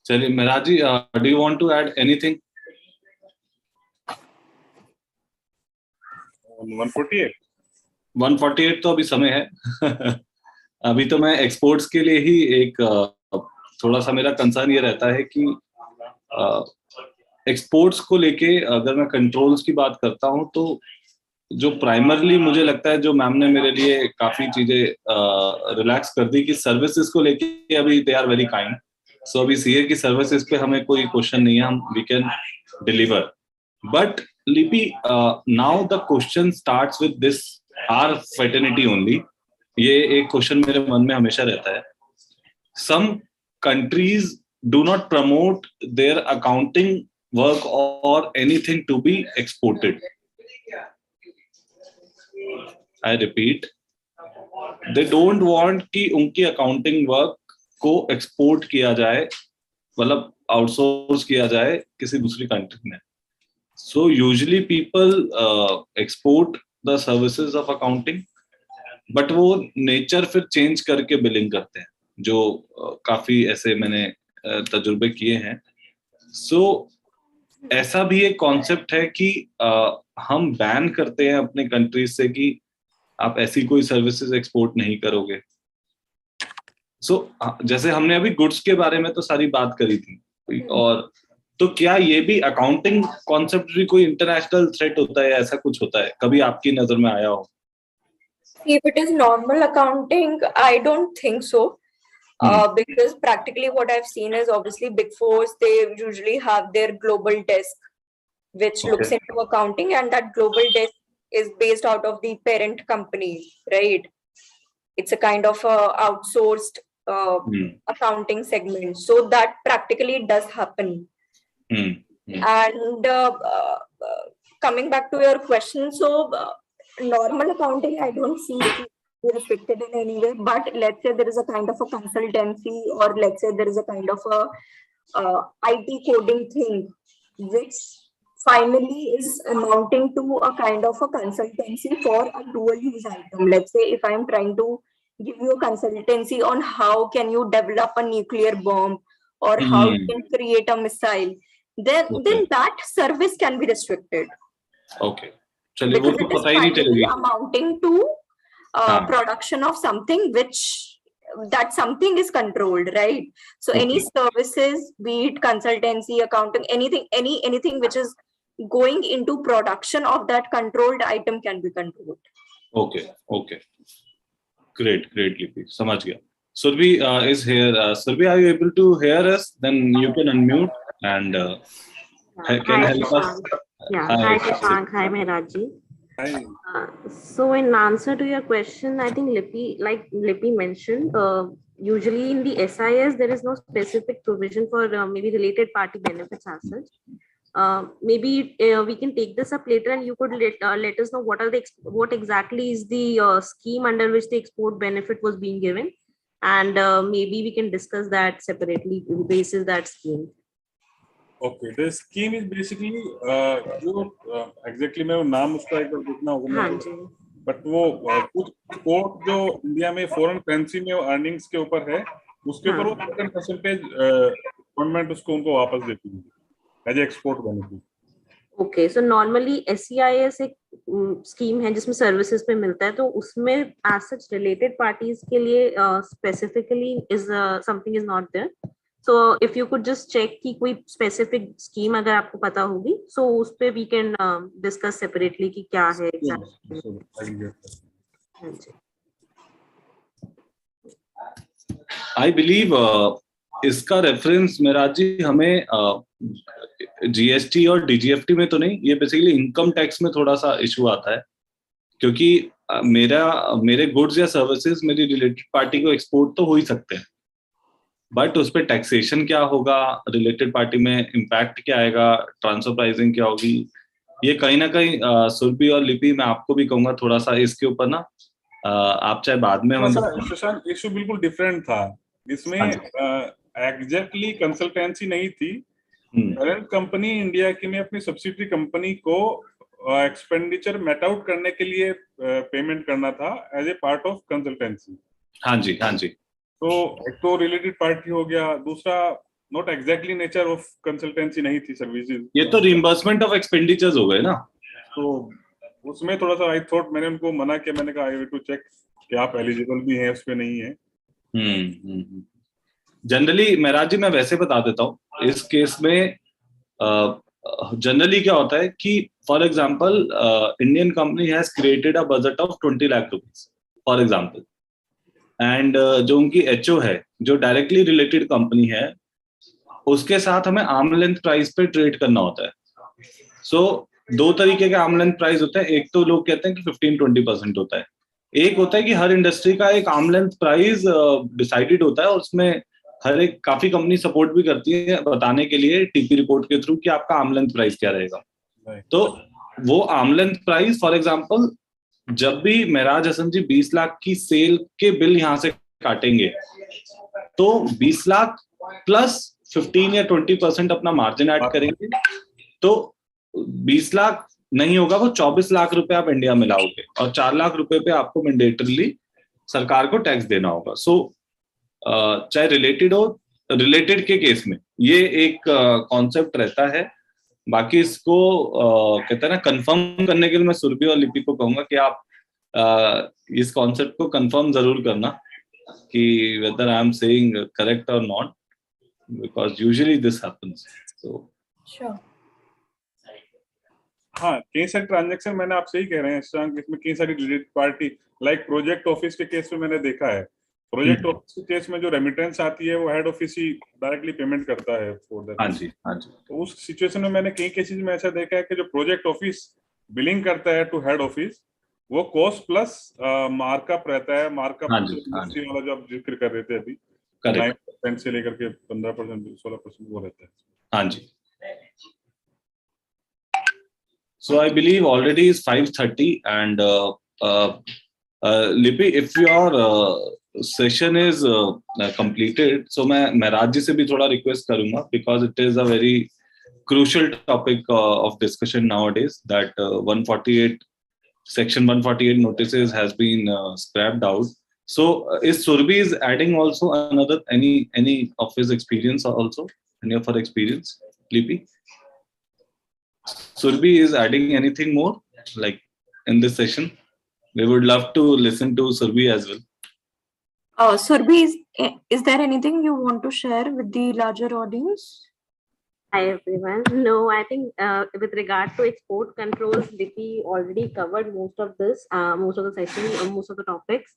चलिए Mehraj ji, do you want to add anything? 148 तो अभी समय है. अभी तो मैं एक्सपोर्ट्स के लिए ही एक थोड़ा सा मेरा कंसर्न ये रहता है कि एक्सपोर्ट्स को लेके अगर मैं कंट्रोल्स की बात करता हूं तो जो प्राइमरली मुझे लगता है, जो मैम ने मेरे लिए काफी चीजें रिलैक्स कर दी कि सर्विसेज को लेके अभी दे आर वेरी काइंड. सो अभी सीए की सर्विसेज पे हमें कोई क्वेश्चन नहीं है, हम we can deliver. But Lipi, now the question starts with this are fraternity only. ये एक क्वेश्चन मेरे मन में हमेशा रहता है. Some countries do not promote their accounting work और anything to be exported. I repeat, they don't want कि उनकी अकाउंटिंग वर्क को एक्सपोर्ट किया जाए, मतलब आउटसोर्स किया जाए किसी दूसरी कंट्री में. So usually people export the services of accounting, but वो नेचर फिर चेंज करके बिलिंग करते हैं, जो काफी ऐसे मैंने तजुर्बे किए हैं. So ऐसा भी एक कॉन्सेप्ट है कि हम बैन करते हैं अपने कंट्रीज से कि आप ऐसी कोई सर्विसेज एक्सपोर्ट नहीं करोगे. सो जैसे हमने अभी गुड्स के बारे में तो सारी बात करी थी, और तो क्या ये भी अकाउंटिंग कॉन्सेप्ट भी कोई इंटरनेशनल थ्रेट होता है, ऐसा कुछ होता है, कभी आपकी नजर में आया हो?
If it is normal accounting, I don't think so. Because practically what I've seen is obviously Big Fours, they usually have their global desk which looks into accounting, and that global desk is based out of the parent company, right? It's a kind of outsourced accounting segment. So that practically does happen. And coming back to your question, so normal accounting, I don't see it restricted in any way, but let's say there is a kind of a consultancy, or let's say there is a kind of a IT coding thing, which finally is amounting to a kind of a consultancy for a dual use item. Let's say if I'm trying to give you a consultancy on how can you develop a nuclear bomb, or how you can create a missile, then that service can be restricted.
Okay.
Because it is finally amounting to production of something which that something is controlled, right? So any services, be it consultancy, accounting, anything which is going into production of that controlled item can be controlled. Okay.
Great, Lipi. Samajh gaya. Surbhi is here. Surbhi, are you able to hear us? Then you can unmute and can help us.
Yeah. Hi, Shashank. Hi, Mehraj ji.
Hi.
So in answer to your question, I think Lipi mentioned, usually in the SIS, there is no specific provision for maybe related party benefits as such. Maybe we can take this up later, and you could let us know what exactly is the scheme under which the export benefit was being given, and maybe we can discuss that separately basis that scheme.
Okay, the scheme is basically exactly मैं नाम उसका एक बार देखना होगा, but वो कुछ court जो India में फॉरेन करेंसी में अर्निंग्स के ऊपर है, उसके ऊपर वो 10% गवर्नमेंट उसको उनको वापस देती है as export benefit.
Okay, so normally SEIS एक स्कीम है जिसमें सर्विसेज पे मिलता है, तो उसमें एज सच रिलेटेड पार्टीज के लिए specifically is something is not there. So if you could just check कि कोई specific scheme अगर आपको पता होगी, so उस पे we can discuss separately कि क्या है exactly.
I believe इसका रेफरेंस मेहराज जी हमें GST और DGFT में तो नहीं, ये बेसिकली इनकम टैक्स में थोड़ा सा इशू आता है, क्योंकि मेरे गुड्स या सर्विसेज मेरी रिलेटेड पार्टी को एक्सपोर्ट तो हो ही सकते हैं, बट उस पर टैक्सेशन क्या होगा, रिलेटेड पार्टी में इम्पैक्ट क्या आएगा, ट्रांसफर प्राइसिंग क्या होगी, ये कहीं ना कहीं सुरभि और लिपि मैं आपको भी कहूंगा थोड़ा सा इसके ऊपर ना आप चाहे बाद में
शशांक इशू बिल्कुल डिफरेंट था. इसमें एग्जैक्टली कंसल्टेंसी नहीं थी। पेरेंट कंपनी इंडिया की में अपनी सब्सिडरी कंपनी को एक्सपेंडिचर मेट आउट करने के लिए पेमेंट करना था as a part of consultancy.
हाँ जी, हाँ जी।
तो एक तो रिलेटेड पार्टी हो गया, दूसरा not exactly nature of consultancy नहीं थी सर्विसेज।
ये तो रिइंबर्समेंट ऑफ एक्सपेंडिचर्स हो गए ना।
तो उसमें थोड़ा सा आई थॉट, मैंने उनको मना किया, मैंने कहा आई हैव टू चेक कि आप एलिजिबल भी हैं, उस पे नहीं है।
जनरली महराज जी मैं वैसे बता देता हूँ इस केस में। जनरली क्या होता है कि for example Indian company has created a budget of 20 lakh rupees for example, and जो उनकी एचओ है, जो डायरेक्टली रिलेटेड कंपनी है, उसके साथ हमें आर्म लेंथ प्राइस पे ट्रेड करना होता है। सो दो तरीके के आर्म लेंथ प्राइस होते हैं। एक तो लोग कहते हैं कि 15-20% होता है, एक होता है कि हर इंडस्ट्री का एक आर्म लेंथ प्राइस डिसाइडेड होता है, और उसमें हर एक काफी कंपनी सपोर्ट भी करती है बताने के लिए टीपी रिपोर्ट के थ्रू कि आपका आर्म लेंथ प्राइस क्या रहेगा। तो वो arm length price for example, जब भी महराज हसन जी 20 लाख की सेल के बिल यहां से काटेंगे तो 20 लाख प्लस 15 या 20% अपना मार्जिन ऐड करेंगे, तो 20 लाख नहीं होगा, वो 24 लाख रुपए आप इंडिया में लाओगे, और 4 लाख रुपए पे आपको मैंडेटरली सरकार को टैक्स देना होगा। सो चाहे रिलेटेड हो, रिलेटेड के केस में ये एक कॉन्सेप्ट रहता है। बाकी इसको कहते हैं ना, कंफर्म करने के लिए मैं सुरभि और लिपि को कहूंगा कि आप इस कॉन्सेप्ट को कंफर्म जरूर करना कि whether I am saying correct और नॉट, because usually this happens. So
sure.
हाँ, कई सारे ट्रांजेक्शन मैंने आप सही कह रहे हैं शशांक, इसमें कई सारी related party, like project office के केस में मैंने देखा है, प्रोजेक्ट ऑफिस के केस में जो रेमिटेंस आती है वो हेड ऑफिस ही डायरेक्टली पेमेंट करता है फॉर दैट।
हाँ जी, हाँ जी।
तो उस सिचुएशन में मैंने कई केसेस में ऐसा देखा है कि जो प्रोजेक्ट ऑफिस बिलिंग करता है टू हेड ऑफिस, वो कॉस्ट प्लस मार्कअप रहता है। मार्कअप इंडस्ट्री वाला जो आप जिक्र कर रहे थे अभी, 9% से लेकर के 15%, 16% वो रहता है।
हाँ जी। So I believe already is 5:30, and Lipi, if your session is completed, so मैं महराज जी से भी थोड़ा request करूंगा, because it is a very crucial topic of discussion nowadays, that 148 section 148 notices has been scrapped out. So is Surbhi is adding also another any of his experience also, any of her experience, Lipi? Surbhi is adding anything more like in this session? We would love to listen to Surbhi as well.
Surbhi, is there anything you want to share with the larger audience?
Hi everyone. No, I think with regard to export controls, Lipi already covered most of this, most of the session, most of the topics.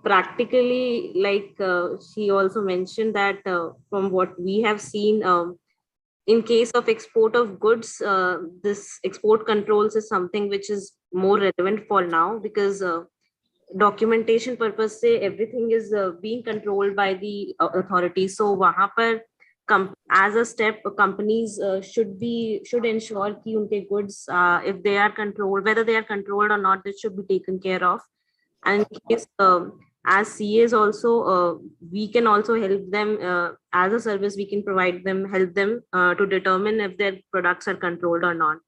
Practically, like she also mentioned that from what we have seen, in case of export of goods, this export controls is something which is more relevant for now, because documentation purpose say everything is being controlled by the authorities. So wahan par as a step, companies should ensure ki unke goods, if they are controlled, whether they are controlled or not, this should be taken care of. And in case as CAs also, we can also help them as a service. We can provide them, help them to determine if their products are controlled or not.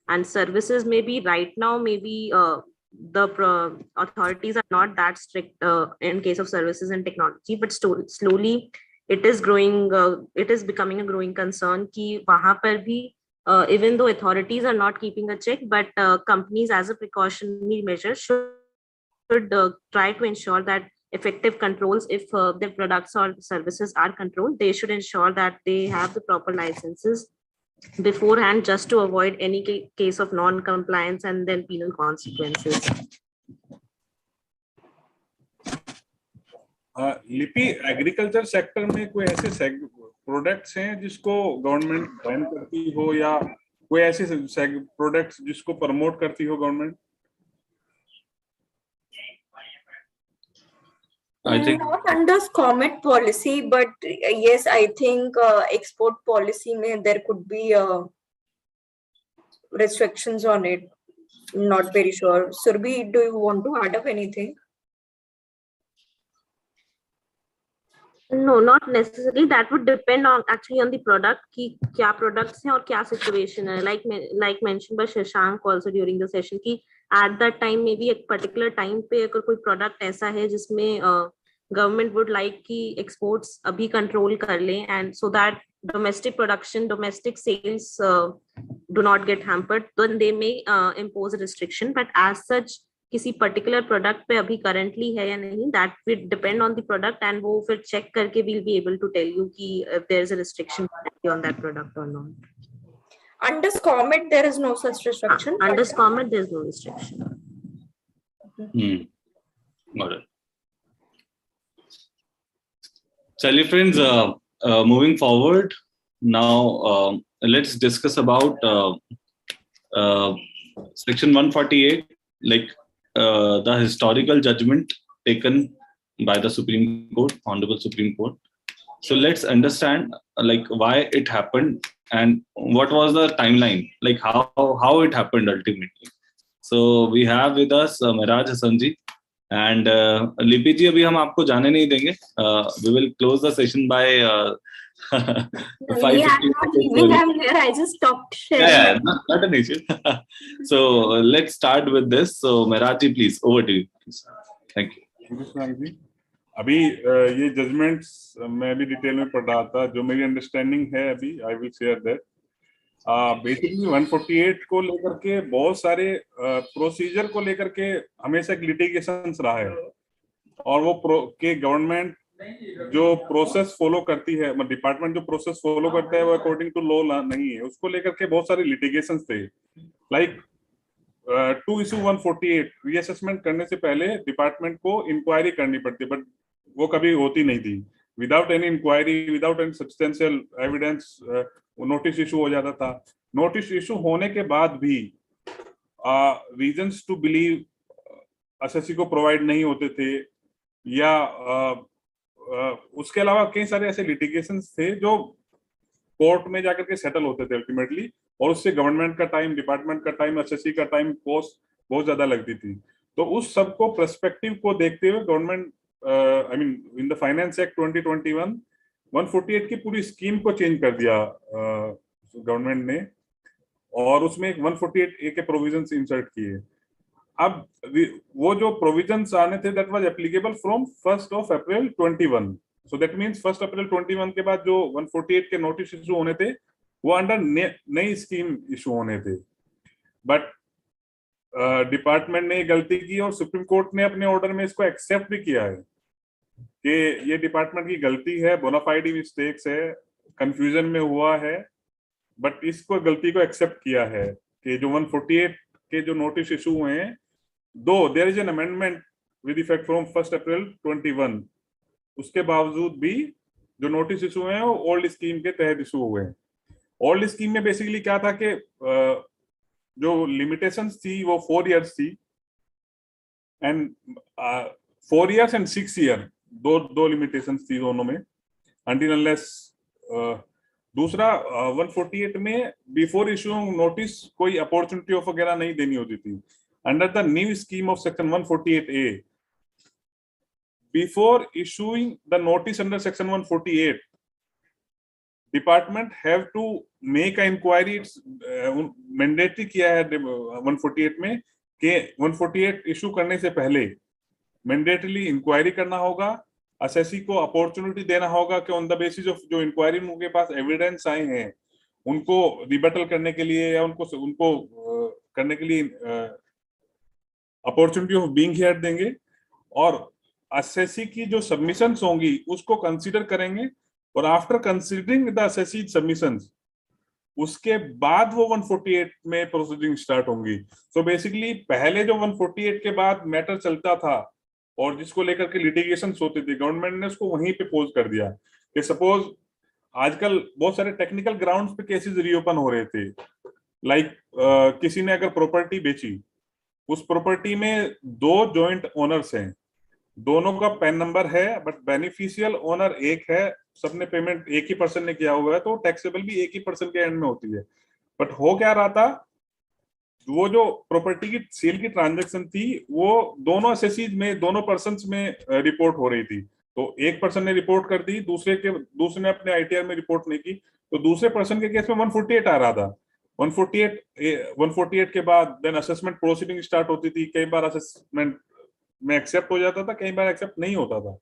And services, maybe right now, maybe the authorities are not that strict in case of services and technology, but slowly it is growing. It is becoming a growing concern ki wahan par bhi, even though authorities are not keeping a check, but companies as a precautionary measure should try to ensure that effective controls, if their products or services are controlled, they should ensure that they have the proper licenses beforehand, just to avoid any case of non-compliance and then penal consequences.
लिपि, agriculture sector में कोई ऐसे products हैं जिसको government ban करती हो, या कोई ऐसे प्रोडक्ट्स जिसको प्रमोट करती हो government?
I think
not under SCOMET policy, but yes, I think export policy mein there could be restrictions on it. Not very sure. Surbhi, do you want to add up anything?
No, not necessarily. That would depend on actually on the product कि क्या products हैं और क्या situation है. Like mentioned by Shashank also during the session कि at that time maybe एक particular time पे अगर कोई product ऐसा है जिसमें government would like कि exports अभी control कर लें and so that domestic production, domestic sales do not get hampered, then they may impose a restriction. But as such किसी पर्टिकुलर प्रोडक्ट पे अभी करंटली है या नहीं, that will depend on the product and वो फिर चेक करके will be able to tell you कि if there is a restriction on that product और नॉट.
Under SCOMET there is no such restriction.
Under SCOMET there is no restriction.
Got it. Chaliye friends, moving forward now, let's discuss about section 148, like the historical judgment taken by the Supreme Court, Honorable Supreme Court. So let's understand like why it happened and what was the timeline, like how it happened ultimately. So we have with us Mehraj Hassan ji and Lipi ji. Abhi hum aapko जाने नहीं देंगे. We will close the session by 5:50.
I'm not leaving. I'm here. I just stopped sharing.
Yeah, not an issue. So let's start with this. So Mehraj ji, please, over to you. Thank you.
Thank you, Shashank जी. अभी ये judgements मैं भी detail में पढ़ रहा था. जो मेरी अंडरस्टैंडिंग है अभी I will share that. Basically 148 को लेकर के बहुत सारे प्रोसीजर को लेकर के हमेशा एक लिटिगेशन रहा है और वो के गवर्नमेंट जो प्रोसेस फॉलो करती है, डिपार्टमेंट जो प्रोसेस फॉलो करता है वो अकॉर्डिंग टू लॉ नहीं है. उसको लेकर के बहुत सारे लिटिगेशंस थे. लाइक टू इशू 148 रीअसेसमेंट करने से पहले डिपार्टमेंट को इंक्वायरी करनी पड़ती, बट वो कभी होती नहीं थी. Without any inquiry, without any substantial evidence notice issue हो जाता था. नोटिस इशू होने के बाद भी रीजंस टू बिलीव एसएससी को प्रोवाइड नहीं होते थे, या उसके अलावा कई सारे ऐसे लिटिगेशंस थे जो कोर्ट में जाकर के सेटल होते थे अल्टीमेटली, और उससे गवर्नमेंट का टाइम, डिपार्टमेंट का टाइम, एसएससी का टाइम, कॉस्ट बहुत ज्यादा लगती थी. तो उस सबको पर्सपेक्टिव को देखते हुए government I mean in the finance act 2021 148 की पूरी स्कीम को चेंज कर दिया गवर्नमेंट ने, और उसमें एक 148A के प्रोविजंस इंसर्ट किए. अब वो जो प्रोविजंस आने थे that was applicable from 1st of April 21. So that means 1st April 21 के बाद जो 148 के नोटिस इशू होने थे वो अंडर नई स्कीम इशू होने थे. बट डिपार्टमेंट ने गलती की और सुप्रीम कोर्ट ने अपने ऑर्डर में इसको एक्सेप्ट भी किया है कि ये डिपार्टमेंट की गलती है, बोनाफाइड मिस्टेक्स है, कंफ्यूजन में हुआ है, बट इसको गलती को एक्सेप्ट किया है कि जो 148 के जो नोटिस इशू हुए हैं, though there is an amendment with effect from 1st April 21, उसके बावजूद भी जो नोटिस इशू हैं वो ओल्ड स्कीम के तहत इशू हुए हैं. ओल्ड स्कीम में बेसिकली क्या था कि जो लिमिटेशंस थी वो 4 years थी, एंड 4 years and 6 year दो लिमिटेशंस थी दोनों में, until unless दूसरा 148 में बिफोर इशूइंग नोटिस कोई अपॉर्चुनिटी ऑफ वगैरह नहीं देनी होती थी. Under the new scheme of section 148A, before issuing the notice under section 148, department have to make a inquiry. It's mandatory किया है 148 में कि 148 इशू करने से पहले मैंडेटरीली इंक्वायरी करना होगा, एसएससी को अपॉर्चुनिटी देना होगा कि ऑन द बेसिस ऑफ जो इंक्वायरी में उनके पास एविडेंस आए हैं उनको रिबटल करने के लिए या उनको करने के लिए अपॉर्चुनिटी ऑफ बीइंग हियर देंगे, और एसएससी की जो सबमिशंस होंगी उसको कंसीडर करेंगे, और after considering the assessee submissions उसके बाद वो 148 में प्रोसीडिंग स्टार्ट होंगी. सो बेसिकली पहले जो 148 के बाद मैटर चलता था और जिसको लेकर के लिटिगेशंस होते थे, गवर्नमेंट ने उसको वहीं पे पोज कर दिया कि सपोज आजकल बहुत सारे टेक्निकल ग्राउंड्स पे केसेस रीओपन हो रहे थे. लाइक किसी ने अगर प्रॉपर्टी बेची, उस प्रॉपर्टी में 2 जॉइंट ओनर्स हैं, दोनों का पैन नंबर है, बट बेनिफिशियल ओनर एक है, सबने पेमेंट एक ही पर्सन ने किया हुआ है, तो टैक्सेबल भी एक ही पर्सन के एंड में होती है. बट हो क्या रहा था, वो जो प्रॉपर्टी की सेल की ट्रांजैक्शन थी वो दोनों एसएससीज में, दोनों पर्सन्स में रिपोर्ट हो रही थी. तो एक पर्सन ने रिपोर्ट कर दी, दूसरे ने अपने आईटीआर में रिपोर्ट नहीं की, तो दूसरे पर्सन के केस में 148 आ रहा था। 148 के बाद देन असेसमेंट प्रोसीडिंग स्टार्ट होती थी। कई बार असेसमेंट में एक्सेप्ट हो जाता था, कई बार एक्सेप्ट नहीं होता था।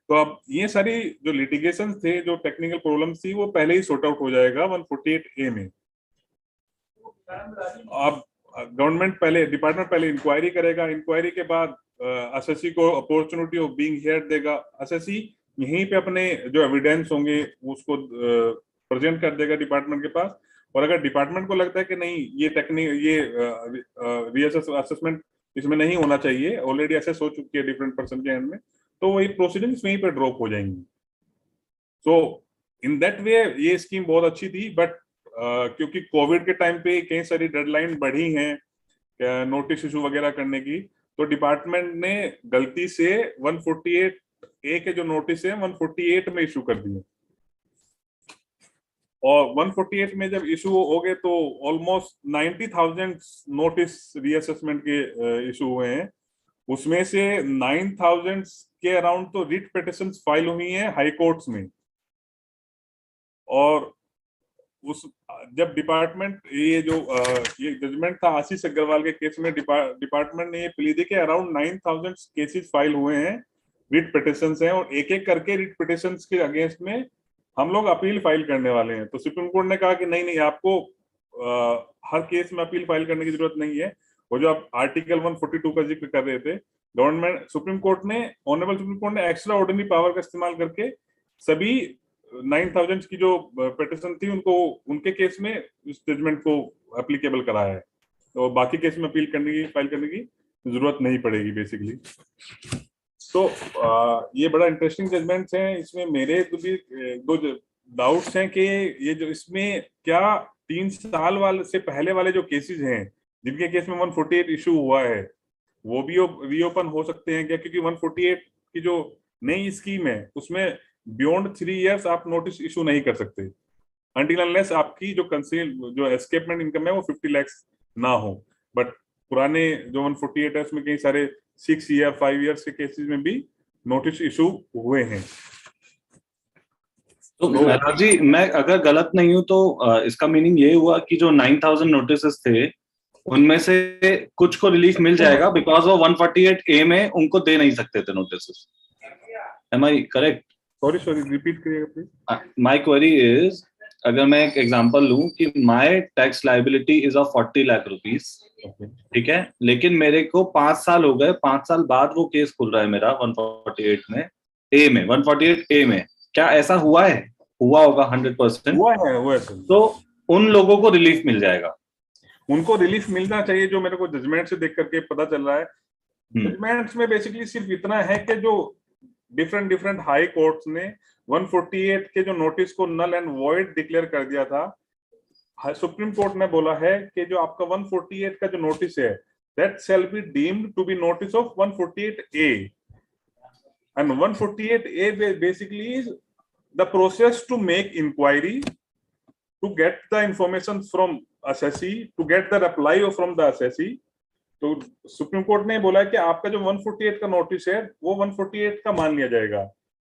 तो अब ये सारी जो लिटिगेशन थे, जो टेक्निकल प्रॉब्लम्स थी, वो पहले ही सॉर्ट आउट हो जाएगा 148A में। अब डिपार्टमेंट पहले इंक्वायरी करेगा, इंक्वायरी के बाद असेसी को अपॉर्चुनिटी ऑफ बीइंग हियर्ड देगा। असेसी यहीं पे अपने जो एविडेंस होंगे उसको प्रेजेंट कर देगा डिपार्टमेंट के पास। और अगर डिपार्टमेंट को लगता है कि नहीं, ये रीअसेसमेंट इसमें नहीं होना चाहिए, ऑलरेडी असेस हो चुकी है डिफरेंट पर्सन के एंड में, तो वही प्रोसीडिंग्स वहीं पे ड्रॉप हो जाएंगी। सो इन दैट वे ये स्कीम बहुत अच्छी थी। बट क्योंकि कोविड के टाइम पे कई सारी डेडलाइन बढ़ी हैं नोटिस इशू वगैरह करने की, तो डिपार्टमेंट ने गलती से 148A के जो नोटिस है 148 में इशू कर दिए। और 148 में जब इशू हो गए तो ऑलमोस्ट 90,000 नोटिस रीअसेसमेंट के इशू हुए हैं। उसमें से 9,000 के अराउंड तो रिट पिटिशंस फाइल हुई हैं हाई कोर्ट्स में। और जब डिपार्टमेंट ये जजमेंट था आशीष अग्रवाल के केस में, डिपार्टमेंट ने ये प्ली दी कि अराउंड 9,000 केसेस फाइल हुए हैं, रिट पिटिशंस हैं, और एक एक करके रिट पिटिशंस के अगेंस्ट में हम लोग अपील फाइल करने वाले हैं। तो सुप्रीम कोर्ट ने कहा कि नहीं, आपको हर केस में अपील फाइल करने की जरूरत नहीं है। वो जो आप आर्टिकल 142 का जिक्र कर रहे थे, सुप्रीम कोर्ट ने एक्स्ट्रा ऑर्डिनरी पावर का इस्तेमाल करके सभी 9,000 की जो पिटिशन थी उनको उनके केस में इस जजमेंट को एप्लीकेबल कराया है। तो बाकी केस में अपील फाइल करने की जरूरत नहीं पड़ेगी बेसिकली। तो ये बड़ा इंटरेस्टिंग जजमेंट्स हैं। इसमें मेरे दो डाउट्स हैं कि ये जो इसमें क्या 3 साल वाले से पहले वाले जो केसेस हैं जिनके केस में 148 इशू हुआ है, वो भी रीओपन हो सकते हैं क्या? क्योंकि 148 की जो नई स्कीम है उसमें बियॉन्ड 3 इयर्स आप नोटिस इशू नहीं कर सकते अनटिल अनलेस आपकी जो एस्केपमेंट इनकम है वो 50 लाख ना हो। बट पुराने जो 148 है उसमें कई सारे 6 ईयर 5 ईयर्स के केसेस में भी नोटिस इशू हुए हैं।
तो मेहराज जी, मैं अगर गलत नहीं हूं तो इसका मीनिंग ये हुआ कि जो 9,000 नोटिस थे उनमें से कुछ को रिलीफ मिल जाएगा बिकॉज वो 148A में उनको दे नहीं सकते थे notice. Am I correct?
Sorry repeat करिएगा प्लीज।
माय क्वेरी इज, अगर मैं एक एग्जांपल लूं कि my tax liability is of 40 lakh rupees, ठीक है, लेकिन मेरे को 5 साल हो गए, 5 साल बाद वो केस खुल रहा है मेरा 148A में। क्या ऐसा हुआ है? हुआ होगा 100%।
हुआ है।
तो उन लोगों को रिलीफ मिल जाएगा?
उनको रिलीफ मिलना चाहिए, जो मेरे को जजमेंट से देख करके पता चल रहा है। जजमेंट्स में बेसिकली सिर्फ इतना है कि जो डिफरेंट हाई कोर्ट्स ने 148 के जो नोटिस को नल एंड वॉइड डिक्लेयर कर दिया था, सुप्रीम कोर्ट ने बोला है कि जो आपका 148 का जो नोटिस है that shall be deemed to be notice of 148A, and 148A basically is the process to make inquiry, to get the information from assessee, to get the reply from the assessee। तो supreme court ने बोला कि आपका जो 148 का notice है वो 148 का मान लिया जाएगा।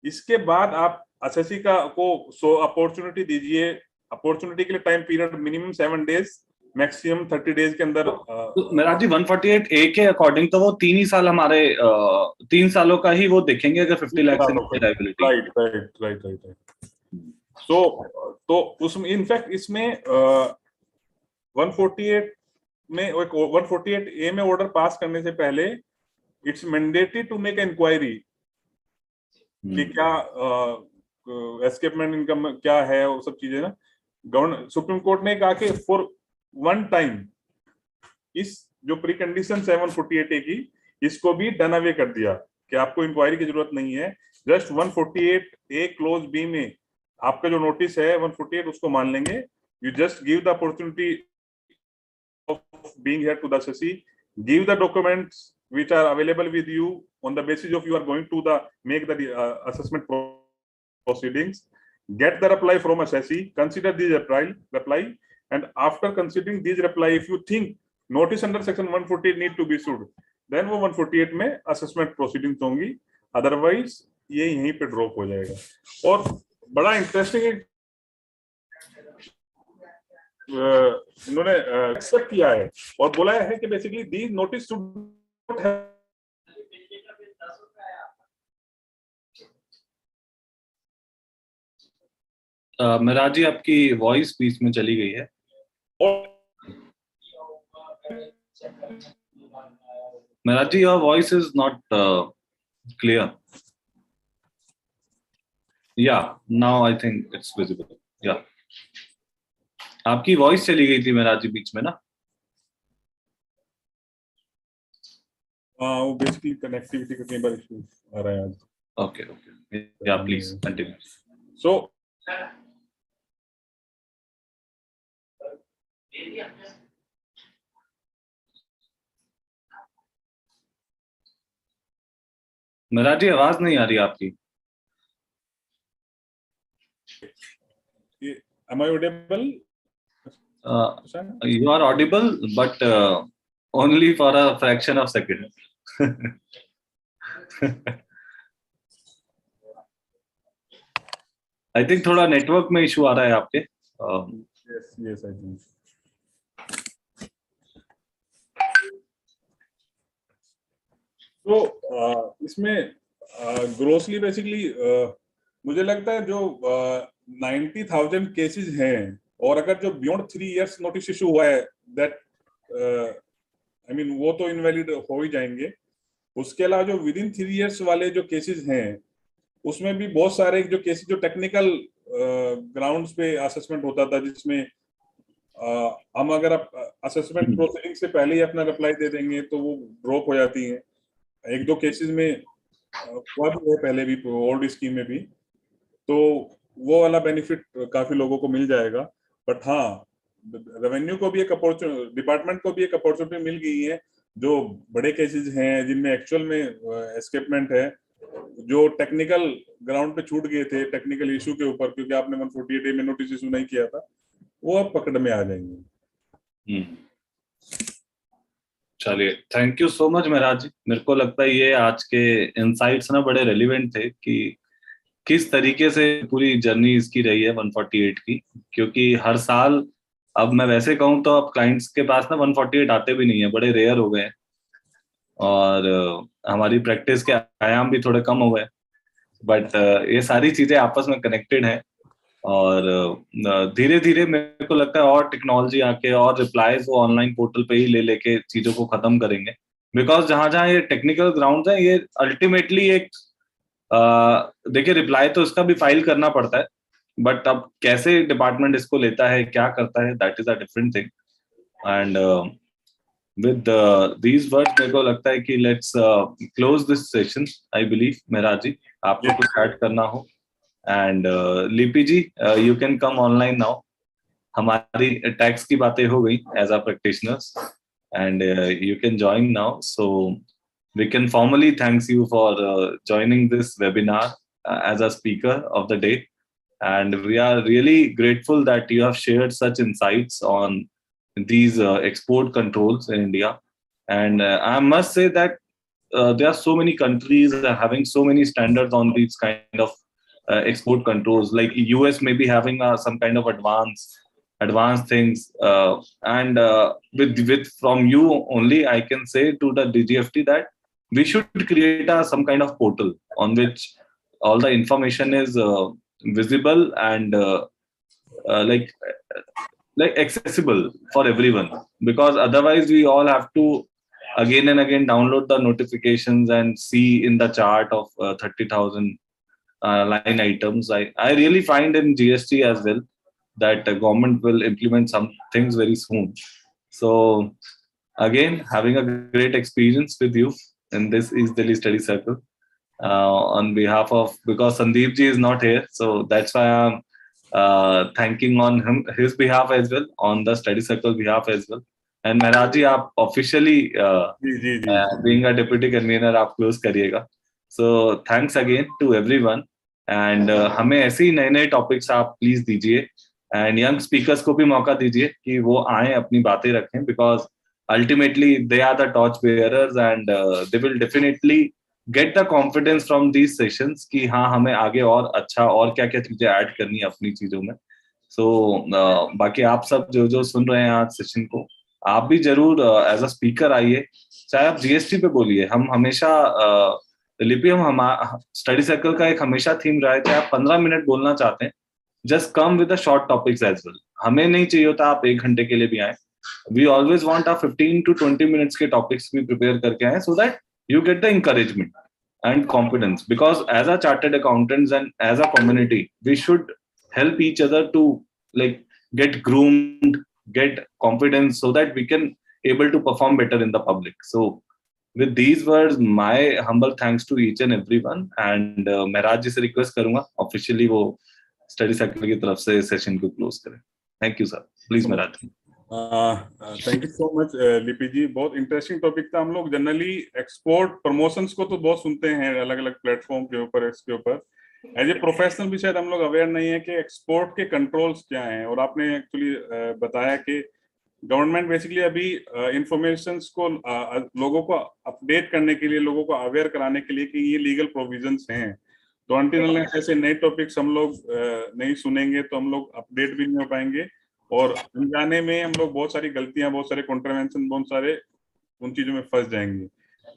इसके बाद आप असेसी को अपॉर्चुनिटी दीजिए। अपॉर्चुनिटी के लिए time period minimum 7 days, maximum 30 days के अंदर।
मेरा जी 148A के अकॉर्डिंग तो वो 3 ही साल हमारे 3 सालों का ही वो देखेंगे अगर 50 लाख से लायबिलिटी।
राइट। तो उसमें इनफैक्ट इसमें 148A में ऑर्डर पास करने से पहले it's mandatory to make inquiry कि क्या एस्केपमेंट इनकम क्या है और सब चीजें ना। सुप्रीम कोर्ट ने कहा कि फॉर वन टाइम इस जो प्री कंडीशन है 148A की, इसको भी डन अवे कर दिया कि आपको इंक्वायरी की जरूरत नहीं है। जस्ट 148A क्लोज बी में आपका जो नोटिस है 148 उसको मान लेंगे। You just give the opportunity of being heard to the assessee, give the documents which are available with you on the basis of you are going to make the assessment proceedings, get the reply from assessee, consider these reply, and after considering these reply, if you think notice under section 148 need to be issued, then वो 148 में assessment proceedings होंगी। Otherwise ये यहीं पे drop हो जाएगा। और बड़ा इंटरेस्टिंग इन्होंने एक्सेप्ट किया है और बोला है कि basically these notice to
Maharaj ji आपकी वॉइस बीच में चली गई है। Maharaj ji your voice is not clear. Yeah now I think it's visible. या आपकी वॉइस चली गई थी महाराज जी बीच में ना।
वो बेसिकली कनेक्टिविटी का कई बार इशू आ रहा है आज।
ओके ओके या प्लीज कंटिन्यू।
सो
महाराज जी आवाज नहीं आ रही आपकी।
Am I audible?
You are audible, but only for a fraction of second. I think थोड़ा नेटवर्क में इशू आ रहा है आपके।
Yes, I think. तो इसमें ग्रोसली बेसिकली मुझे लगता है जो 90,000 केसेस हैं और अगर जो बियॉन्ड 3 इयर्स नोटिस इशू हुआ है दैट आई मीन वो तो इनवैलिड हो ही जाएंगे। उसके अलावा जो विद इन 3 इयर्स वाले जो केसेस हैं उसमें भी बहुत सारे जो केसेस जो टेक्निकल ग्राउंड्स पे असेसमेंट होता था जिसमें हम अगर असेसमेंट प्रोसीडिंग से पहले ही अपना रिप्लाई दे देंगे तो वो ड्रॉप हो जाती है। एक दो केसेस में हुआ भी है पहले भी ओल्ड स्कीम में भी, तो वो वाला बेनिफिट काफी लोगों को मिल जाएगा। बट हाँ रेवेन्यू को भी एक अपॉर्चुनिटी, डिपार्टमेंट को भी एक अपॉर्चुनिटी मिल गई है। जो बड़े केसेस हैं जिनमें एक्चुअल में एस्केपमेंट है, जो टेक्निकल ग्राउंड पे छूट गए थे टेक्निकल इशू के ऊपर क्योंकि आपने 148 में नोटिस इशू नहीं किया था, वो अब पकड़ में आ जाएंगे।
चलिए थैंक यू सो मच महाराज जी। मेरे को लगता है ये आज के इनसाइट्स ना बड़े रेलिवेंट थे कि किस तरीके से पूरी जर्नी इसकी रही है 148 की, क्योंकि हर साल अब मैं वैसे कहूँ तो अब क्लाइंट्स के पास ना 148 आते भी नहीं है, बड़े रेयर हो गए हैं और हमारी प्रैक्टिस के आयाम भी थोड़े कम हो गए। बट ये सारी चीजें आपस में कनेक्टेड हैं और धीरे धीरे मेरे को लगता है और टेक्नोलॉजी आके और रिप्लाईज वो ऑनलाइन पोर्टल पे ही ले लेके चीजों को खत्म करेंगे। बिकॉज जहां जहां ये टेक्निकल ग्राउंड है ये अल्टीमेटली एक देखिए रिप्लाई तो इसका भी फाइल करना पड़ता है, बट अब कैसे डिपार्टमेंट इसको लेता है क्या करता है that is a different thing. And with these words मेरे को लगता है कि let's close this session. I believe Maharaj ji आपको कुछ ऐड करना हो and Lipi ji you can come online now. हमारी टैक्स की बातें हो गई as a practitioners and you can join now. So we can formally thanks you for joining this webinar as a speaker of the day, and we are really grateful that you have shared such insights on these export controls in India. And I must say that there are so many countries having so many standards on these kind of export controls. Like US may be having some kind of advanced things, and with from you only I can say to the Djft that we should create some kind of portal on which all the information is visible and like accessible for everyone, because otherwise we all have to again and again download the notifications and see in the chart of 30,000 line items. I really find in GST as well that the government will implement some things very soon. So again, having a great experience with you in this East Delhi Study Circle on behalf of, because Sandeep ji is not here, so that's why I'm thanking on his behalf as well, on the Study Circle behalf as well. And Maharaj ji, आप officially being a deputy convener आप close करिएगा. So thanks again to everyone, and हमें ऐसे ही नए नए topics आप please दीजिए and young speakers को भी मौका दीजिए कि वो आए अपनी बातें रखें, because ultimately they are the torch bearers and they will definitely get the confidence from these sessions कि हाँ हमें आगे और अच्छा और क्या क्या चीजें ऐड करनी है अपनी चीजों में. सो बाकी आप सब जो सुन रहे हैं आज सेशन को, आप भी जरूर एज अ स्पीकर आइए, चाहे आप जीएसटी पे बोलिए. हम हमेशा लिपि हम स्टडी सर्कल का एक हमेशा थीम रहा है, चाहे आप 15 मिनट बोलना चाहते हैं, just come with the short topics as well. हमें नहीं चाहिए होता आप 1 घंटे के लिए भी आए. We always want a 15 to 20 minutes के टॉपिक्स भी प्रिपेयर करके आए, so that you get the encouragement and confidence, because as a chartered accountants and as a community we should help each other to like get groomed, get confidence, so that we can able to perform better in the public. So with these words, my humble thanks to each and everyone, and Mehraj ji से request करूंगा officially वो study circle की तरफ से session को close करें. Thank you sir, please Mehraj.
Thank you so much लिपि जी. बहुत इंटरेस्टिंग टॉपिक था. हम लोग जनरली एक्सपोर्ट प्रमोशंस को तो बहुत सुनते हैं अलग अलग प्लेटफॉर्म के ऊपर, इसके ऊपर एज ए प्रोफेशनल भी शायद हम लोग अवेयर नहीं है कि एक्सपोर्ट के कंट्रोल्स क्या हैं. और आपने एक्चुअली बताया कि गवर्नमेंट बेसिकली अभी इंफॉर्मेशंस को लोगों को अपडेट करने के लिए, लोगों को अवेयर कराने के लिए कि ये लीगल प्रोविजंस हैं. तो अंटिल ऐसे नए टॉपिक्स हम लोग नहीं सुनेंगे तो हम लोग अपडेट भी नहीं हो पाएंगे, और अनजाने में हम लोग बहुत सारी गलतियां, बहुत सारे कॉन्ट्रावेंशन, बहुत सारे उन चीजों में फंस जाएंगे.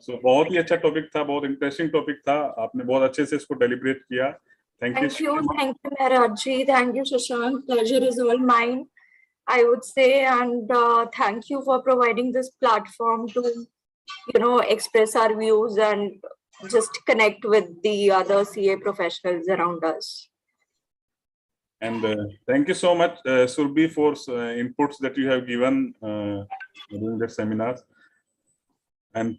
सो बहुत ही अच्छा टॉपिक था, बहुत इंटरेस्टिंग टॉपिक था. आपने बहुत अच्छे से इसको डेलिब्रेट किया. Thank you
Mehraj ji. Thank you, Shashank. Pleasure is all mine, I would say, and thank you for providing this platform to, express our views and just connect with the other CA professionals around us.
And thank you so much, Surbhi, for inputs that you have given during the seminars. And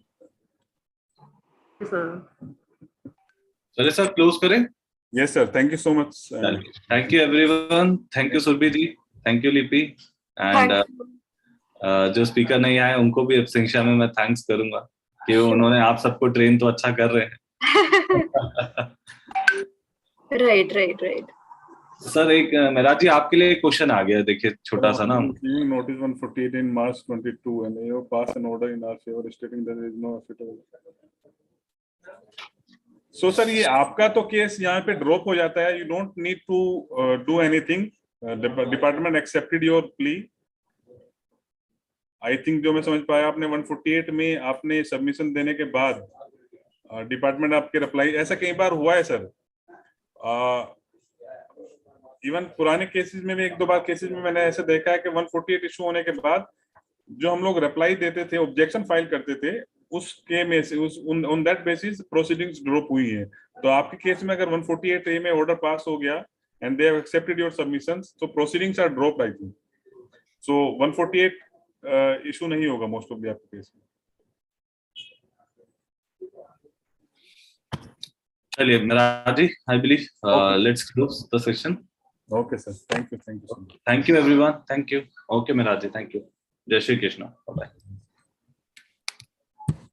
sir, close करें.
Yes, sir. Thank you so much.
Thank you, everyone. Thank you, Surbhi ji. Thank you, Lipi. And जो speaker नहीं आए उनको भी अब संख्या में मैं थैंक्स करूंगा कि उन्होंने आप सबको ट्रेन तो अच्छा कर रहे हैं.
Right.
सर एक मेहराज जी आपके लिए एक क्वेश्चन आ गया, देखिए छोटा सा ना.
Notice 148 in March 22 and you pass an order in our favor stating that there is no affidavit. So sir ये आपका तो केस यहाँ पे ड्रॉप हो जाता है. You don't need to do anything. Department accepted your plea. I think जो मैं समझ पाया, आपने 148 में आपने सबमिशन देने के बाद डिपार्टमेंट आपके रिप्लाई, ऐसा कई बार हुआ है सर. इवन पुराने केसेस में भी 1-2 बार केसेस में मैंने ऐसे देखा है कि 148 इशू होने के बाद जो हम लोग रिप्लाई देते थे, ऑब्जेक्शन फाइल करते थे, उसके में से on that basis proceedings drop हुई है. तो आपके केस में अगर 148A में ऑर्डर पास हो गया and they have accepted your submissions, तो proceedings are dropped I think. So 148 issue नहीं होगा मोस्ट ऑफ द आपके केस में.
चलिए मेहराज जी, I believe let's close the session.
Okay, sir. Thank you.
Thank you, everyone. Thank you. Okay, Mehraj ji. Thank you. Jai Shri Krishna. Bye-bye.